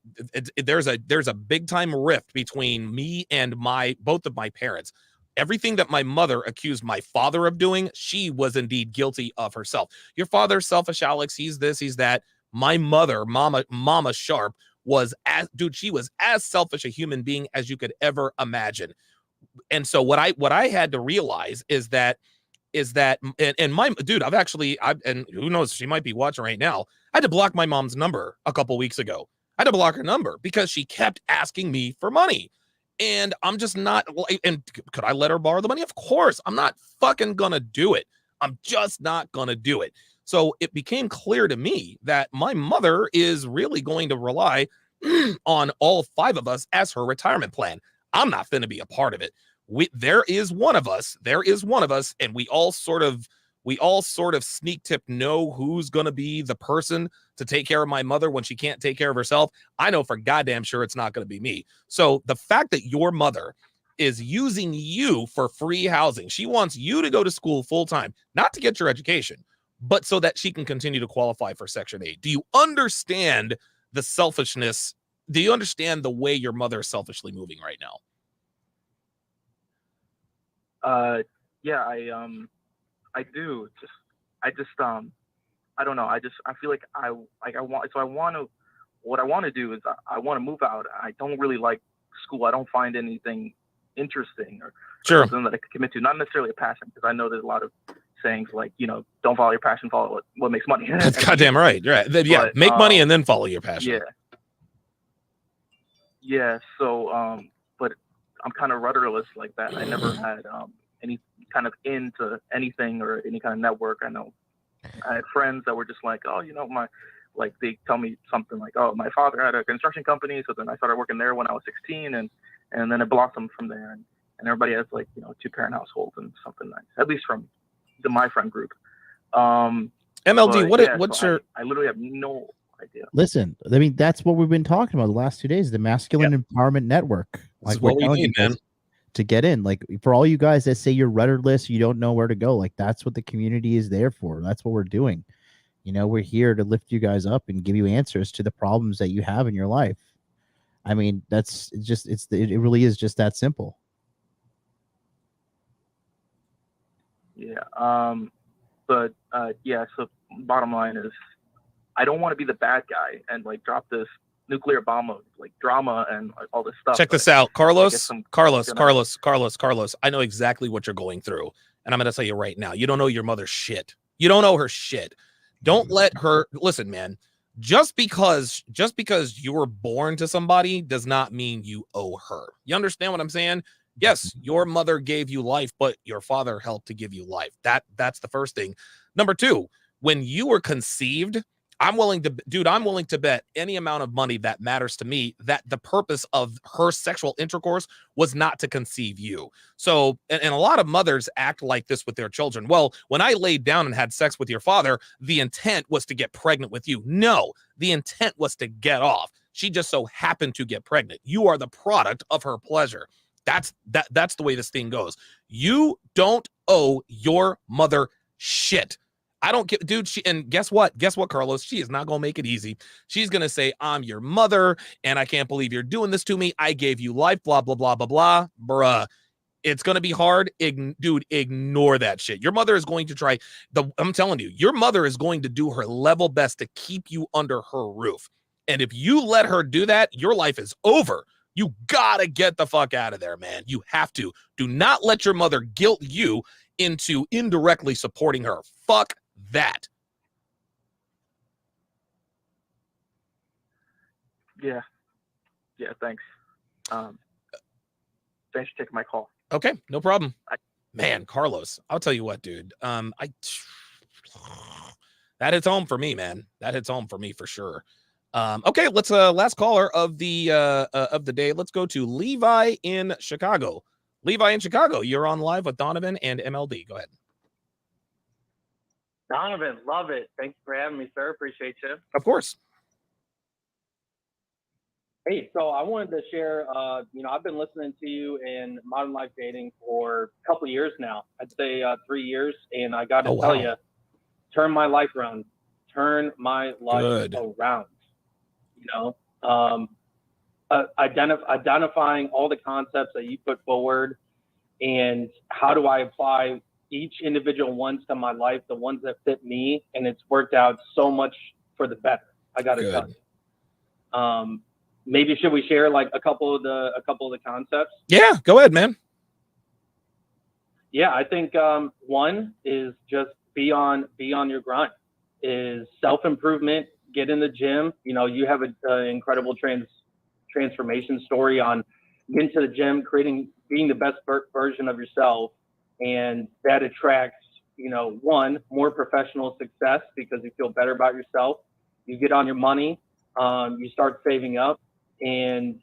there's a big time rift between me and both of my parents. Everything that my mother accused my father of doing, she was indeed guilty of herself. Your father's selfish, Alex. He's this, he's that. My mother, Mama Sharpe, she was as selfish a human being as you could ever imagine. And so what I had to realize is that and my dude, and who knows, she might be watching right now. I had to block my mom's number a couple weeks ago. I had to block her number because she kept asking me for money. And I'm just not, and could I let her borrow the money? Of course. I'm not fucking gonna do it. I'm just not gonna do it. So it became clear to me that my mother is really going to rely on all 5 of us as her retirement plan. I'm not going to be a part of it. There is one of us, and we all sort of sneak tip know who's going to be the person to take care of my mother when she can't take care of herself. I know for goddamn sure it's not going to be me. So the fact that your mother is using you for free housing. She wants you to go to school full time, not to get your education, but so that she can continue to qualify for Section 8. Do you understand the selfishness? Do you understand the way your mother is selfishly moving right now? Yeah, I do. I don't know. I feel like what I want to do is I want to move out. I don't really like school. I don't find anything interesting or something that I could commit to. Not necessarily a passion, because I know there's a lot of sayings like, don't follow your passion, follow what makes money. That's goddamn right. You're right. Yeah, but, make money and then follow your passion. Yeah. So, but I'm kind of rudderless like that. I never had any kind of into anything or any kind of network. I know I had friends that were just like, oh, they tell me something like, oh, my father had a construction company, so then I started working there when I was 16, and then it blossomed from there. And everybody has 2-parent households and something nice, at least from my friend group. MLD, I literally have no idea. Listen, I mean, that's what we've been talking about the last 2 days, the masculine empowerment network. Like, what we need, man, to get in. Like, for all you guys that say you're rudderless, you don't know where to go, like, that's what the community is there for. That's what we're doing. We're here to lift you guys up and give you answers to the problems that you have in your life. I mean, it really is just that simple. Yeah. So bottom line is, I don't want to be the bad guy and drop this nuclear bomb of drama and all this stuff. Check this out, Carlos. I know exactly what you're going through, and I'm going to tell you right now. You don't know your mother's shit. You don't know her shit. Don't let her listen, man. Just because you were born to somebody does not mean you owe her. You understand what I'm saying? Yes, your mother gave you life, but your father helped to give you life. That's the first thing. Number two, when you were conceived, I'm willing to bet any amount of money that matters to me that the purpose of her sexual intercourse was not to conceive you. So, and a lot of mothers act like this with their children. Well, when I laid down and had sex with your father, the intent was to get pregnant with you. No, the intent was to get off. She just so happened to get pregnant. You are the product of her pleasure. That's the way this thing goes. You don't owe your mother shit. I don't get, dude. And guess what, Carlos? She is not going to make it easy. She's going to say, I'm your mother, and I can't believe you're doing this to me. I gave you life, blah, blah, blah, blah, blah. Bruh, it's going to be hard. Dude, ignore that shit. Your mother is going to try. I'm telling you, your mother is going to do her level best to keep you under her roof. And if you let her do that, your life is over. You got to get the fuck out of there, man. You have to. Do not let your mother guilt you into indirectly supporting her. Fuck that. Yeah, thanks. Thanks for taking my call. Okay, no problem. Man, Carlos, I'll tell you what, dude. That hits home for me, man. That hits home for me for sure. Okay, let's last caller of the day. Let's go to Levi in Chicago. Levi in Chicago, you're on live with Donovan and MLD. Go ahead. Donovan, love it. Thanks for having me, sir. Appreciate you. Of course. Hey, so I wanted to share, I've been listening to you in Modern Life Dating for a couple of years now. I'd say 3 years. And I got to tell you, turn my life around. Turn my life around. Identifying all the concepts that you put forward and how do I apply each individual ones to my life, the ones that fit me, and it's worked out so much for the better. I got to tell you. Maybe should we share a couple of the concepts? Yeah, go ahead, man. Yeah, I think one is just be on your grind. Is self-improvement. Get in the gym. You have an incredible transformation story on getting to the gym, being the best version of yourself. And that attracts, one, more professional success because you feel better about yourself. You get on your money, you start saving up, and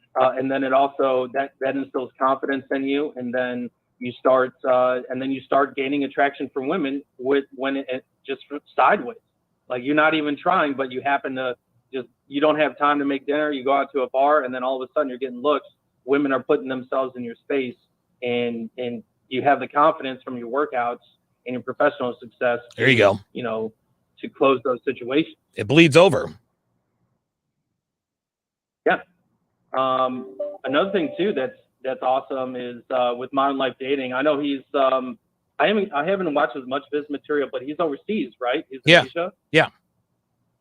then it also that instills confidence in you, and then you start gaining attraction from women when it just sideways, like you're not even trying, but you happen to you don't have time to make dinner, you go out to a bar, and then all of a sudden you're getting looks. Women are putting themselves in your space and you have the confidence from your workouts and your professional success. There you go. You know, to close those situations. It bleeds over. Yeah. Another thing too that's awesome is with Modern Life Dating. I know he's I haven't watched as much of his material, but he's overseas, right? He's in Asia. Yeah.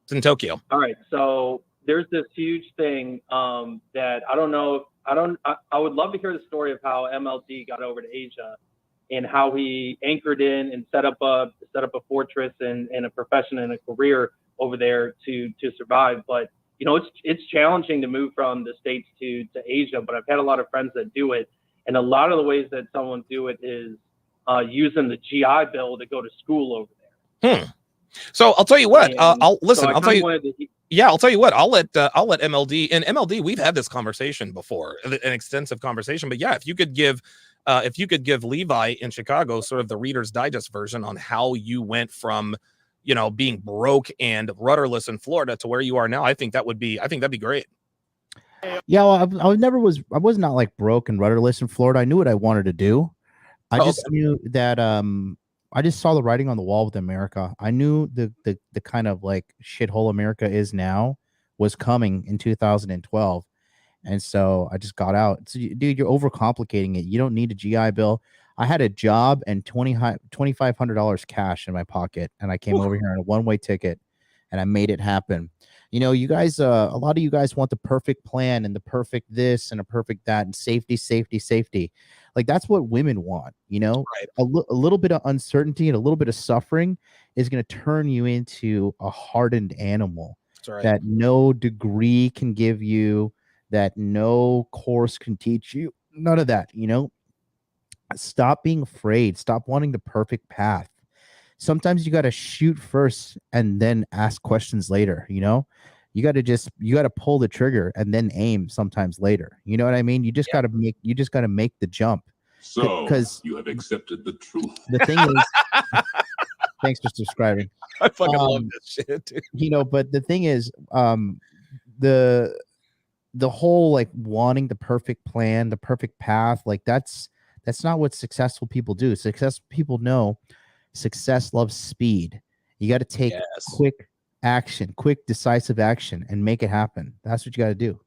It's in Tokyo. All right. So there's this huge thing that I don't know. I would love to hear the story of how MLD got over to Asia and how he anchored in and set up a fortress and a profession and a career over there to survive. But you know, it's challenging to move from the States to Asia, but I've had a lot of friends that do it. And a lot of the ways that someone do it is using the GI Bill to go to school over there. So I'll tell you what, I'll tell you what, I'll let MLD, and MLD, we've had this conversation before, an extensive conversation, but yeah, if you could give Levi in Chicago sort of the Reader's Digest version on how you went from, you know, being broke and rudderless in Florida to where you are now, I think that'd be great. Yeah, well, I was not like broke and rudderless in Florida. I knew what I wanted to do. I just knew that I just saw the writing on the wall with America. I knew the kind of like shithole America is now was coming in 2012. And so I just got out. So, dude, you're overcomplicating it. You don't need a GI Bill. I had a job and $2,500 cash in my pocket, and I came over here on a one-way ticket, and I made it happen. You know, you guys, a lot of you guys want the perfect plan and the perfect this and a perfect that and safety, safety, safety. Like that's what women want, you know, right. A little bit of uncertainty and a little bit of suffering is going to turn you into a hardened animal that no degree can give you, that no course can teach you. None of that, you know. Stop being afraid. Stop wanting the perfect path. Sometimes you got to shoot first and then ask questions later, you know. You got to pull the trigger and then aim sometimes later. You know what I mean? You just got to make the jump. So because you have accepted the truth. The thing is, thanks for subscribing. I fucking love this shit, dude. You know, but the thing is, the whole like wanting the perfect plan, the perfect path, like that's not what successful people do. Successful people know success loves speed. You got to take quick action, quick decisive action, and make it happen. That's what you got to do.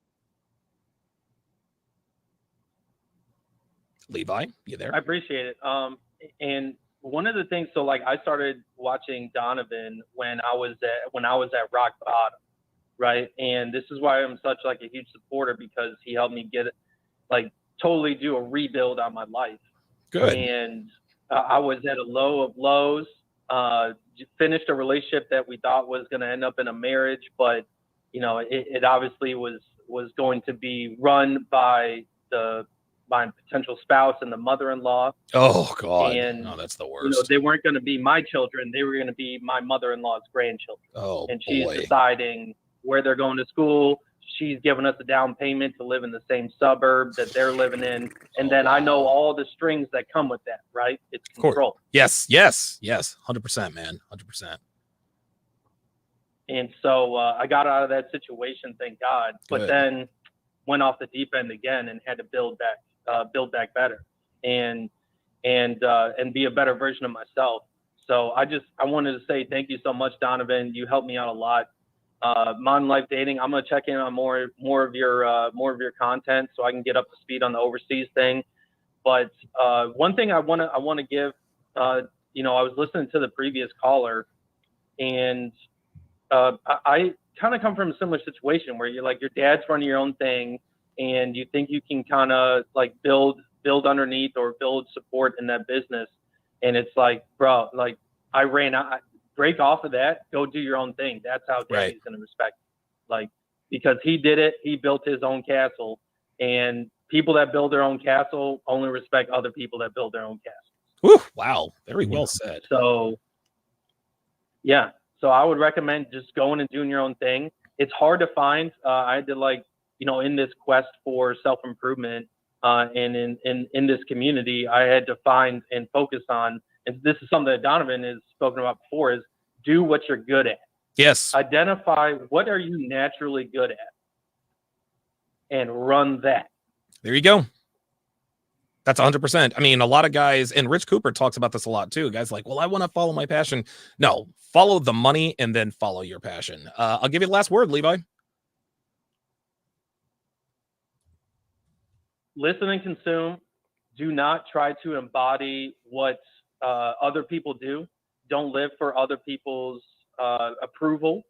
Levi, you there? I appreciate it. And one of the things, so like I started watching Donovan when I was at rock bottom, right? And this is why I'm such like a huge supporter, because he helped me get like totally do a rebuild on my life. Good. And I was at a low of lows. Finished a relationship that we thought was going to end up in a marriage, but you know, it obviously was going to be run by my potential spouse and the mother-in-law. Oh God! And that's the worst. You know, they weren't going to be my children; they were going to be my mother-in-law's grandchildren. Oh, and she's deciding where they're going to school. She's giving us a down payment to live in the same suburb that they're living in. And then I know all the strings that come with that, right? It's control. Yes. 100%, man. 100%. And so I got out of that situation, thank God. But then went off the deep end again and had to build back better and be a better version of myself. So I wanted to say thank you so much, Donovan. You helped me out a lot. Modern Life Dating, I'm gonna check in on more of your content so I can get up to speed on the overseas thing. But one thing I want to give, you know, I was listening to the previous caller, and I kind of come from a similar situation where you're like, your dad's running your own thing, and you think you can kind of like build underneath or build support in that business, and it's like, bro, like I ran out. Break off of that, go do your own thing. That's how Daddy's going to respect you. Like, because he did it, he built his own castle, and people that build their own castle only respect other people that build their own castle. Ooh, wow, very well said. So, yeah, so I would recommend just going and doing your own thing. It's hard to find. I had to, like, you know, in this quest for self-improvement and in this community, I had to find and focus on, and this is something that Donovan has spoken about before, is do what you're good at. Yes. Identify what are you naturally good at and run that. There you go. That's 100%. I mean, a lot of guys, and Rich Cooper talks about this a lot too. Guys like, well, I want to follow my passion. No, follow the money and then follow your passion. I'll give you the last word, Levi. Listen and consume. Do not try to embody what other people do. Don't live for other people's approval.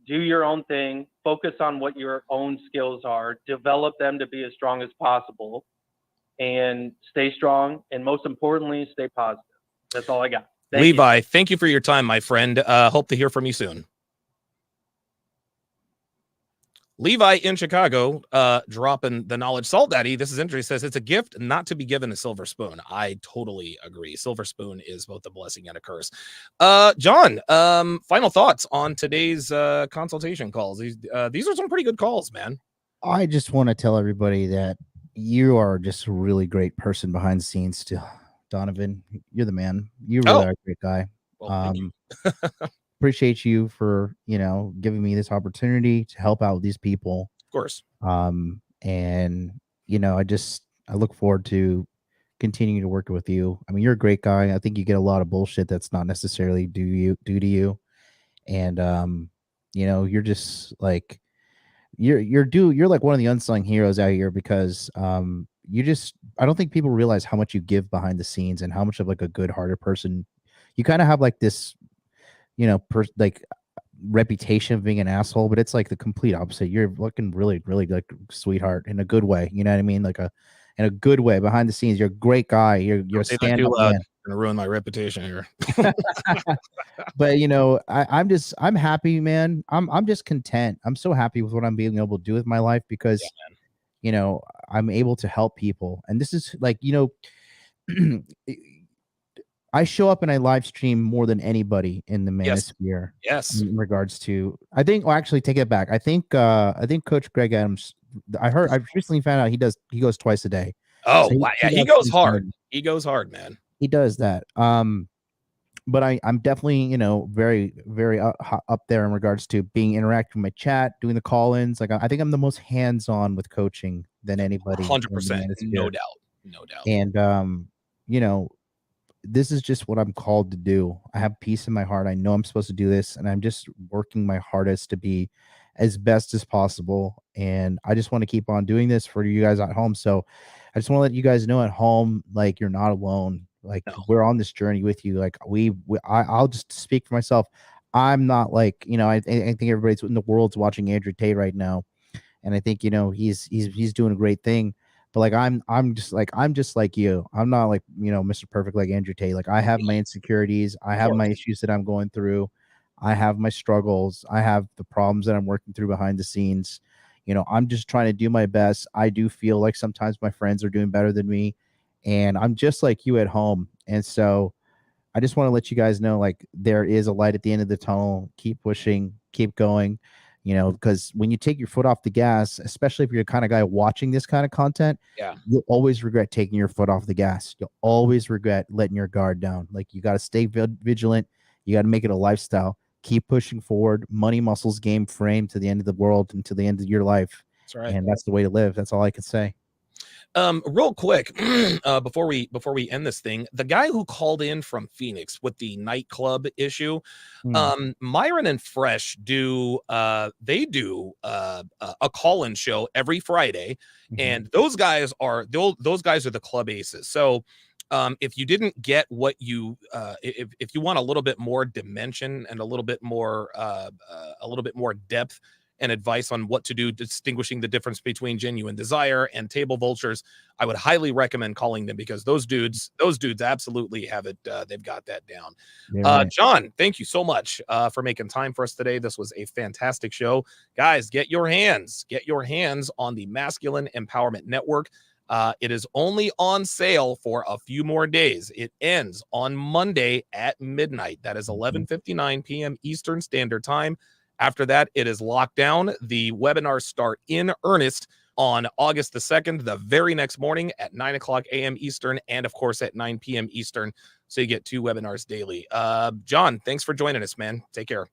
Do your own thing. Focus on what your own skills are. Develop them to be as strong as possible. And stay strong. And most importantly, stay positive. That's all I got. Levi, thank you for your time, my friend. Hope to hear from you soon. Levi in Chicago, dropping the knowledge. Salt Daddy, this is interesting, says it's a gift not to be given a silver spoon. I totally agree. Silver spoon is both a blessing and a curse. John, final thoughts on today's consultation calls. These are some pretty good calls, man. I just want to tell everybody that you are just a really great person behind the scenes too. Donovan, you're the man. You really are a great guy. Well, Appreciate you for, giving me this opportunity to help out these people. Of course. And, I look forward to continuing to work with you. I mean, you're a great guy. I think you get a lot of bullshit that's not necessarily due to you. And, you're just like, you're like one of the unsung heroes out here because, I don't think people realize how much you give behind the scenes and how much of like a good hearted person you kind of have, like this, reputation of being an asshole, but it's like the complete opposite. You're looking really, really like sweetheart in a good way. You know what I mean? Like in a good way behind the scenes. You're a great guy. You're a stand-up man. Gonna ruin my reputation here. But I'm happy, man. I'm just content. I'm so happy with what I'm being able to do with my life because I'm able to help people. And this is like, I show up and I live stream more than anybody in the manosphere. Yes. In regards to, actually take it back. I think Coach Greg Adams, I recently found out he goes twice a day. Oh, wow. Yeah, he goes hard. He goes hard, man. He does that. But I'm definitely, very, very up there in regards to being interacting with my chat, doing the call-ins. Like, I think I'm the most hands-on with coaching than anybody. 100%. No doubt. No doubt. And, this is just what I'm called to do. I have peace in my heart. I know I'm supposed to do this, and I'm just working my hardest to be as best as possible. And I just want to keep on doing this for you guys at home. So I just want to let you guys know at home, like, you're not alone. Like, we're on this journey with you. Like, I'll just speak for myself. I'm not like, I think everybody's in the world's watching Andrew Tate right now, and I think he's doing a great thing. But like I'm just like you. I'm not like Mr. Perfect like Andrew Tate. Like, I have my insecurities. I have my issues that I'm going through. I have my struggles. I have the problems that I'm working through behind the scenes. I'm just trying to do my best. I do feel like sometimes my friends are doing better than me, and I'm just like you at home. And so I just want to let you guys know, like, there is a light at the end of the tunnel. Keep pushing, keep going. Because when you take your foot off the gas, especially if you're the kind of guy watching this kind of content, you'll always regret taking your foot off the gas. You'll always regret letting your guard down. Like, you got to stay vigilant. You got to make it a lifestyle. Keep pushing forward. Money, muscles, game, frame to the end of the world and to the end of your life. That's right. And that's the way to live. That's all I can say. Real quick, before we end this thing, the guy who called in from Phoenix with the nightclub issue, Myron and Fresh do a call-in show every Friday, and those guys are the club aces. So if you didn't get what you if you want a little bit more dimension and a little bit more depth and advice on what to do, distinguishing the difference between genuine desire and table vultures, I would highly recommend calling them, because those dudes absolutely have it. They've got that down. Right. John, thank you so much for making time for us today. This was a fantastic show. Guys, get your hands on the Masculine Empowerment Network. It is only on sale for a few more days. It ends on Monday at midnight. That is 11:59 p.m. Eastern Standard Time. After that, it is locked down. The webinars start in earnest on August the 2nd, the very next morning at 9 o'clock a.m. Eastern, and of course at 9 p.m. Eastern. So you get 2 webinars daily. John, thanks for joining us, man. Take care.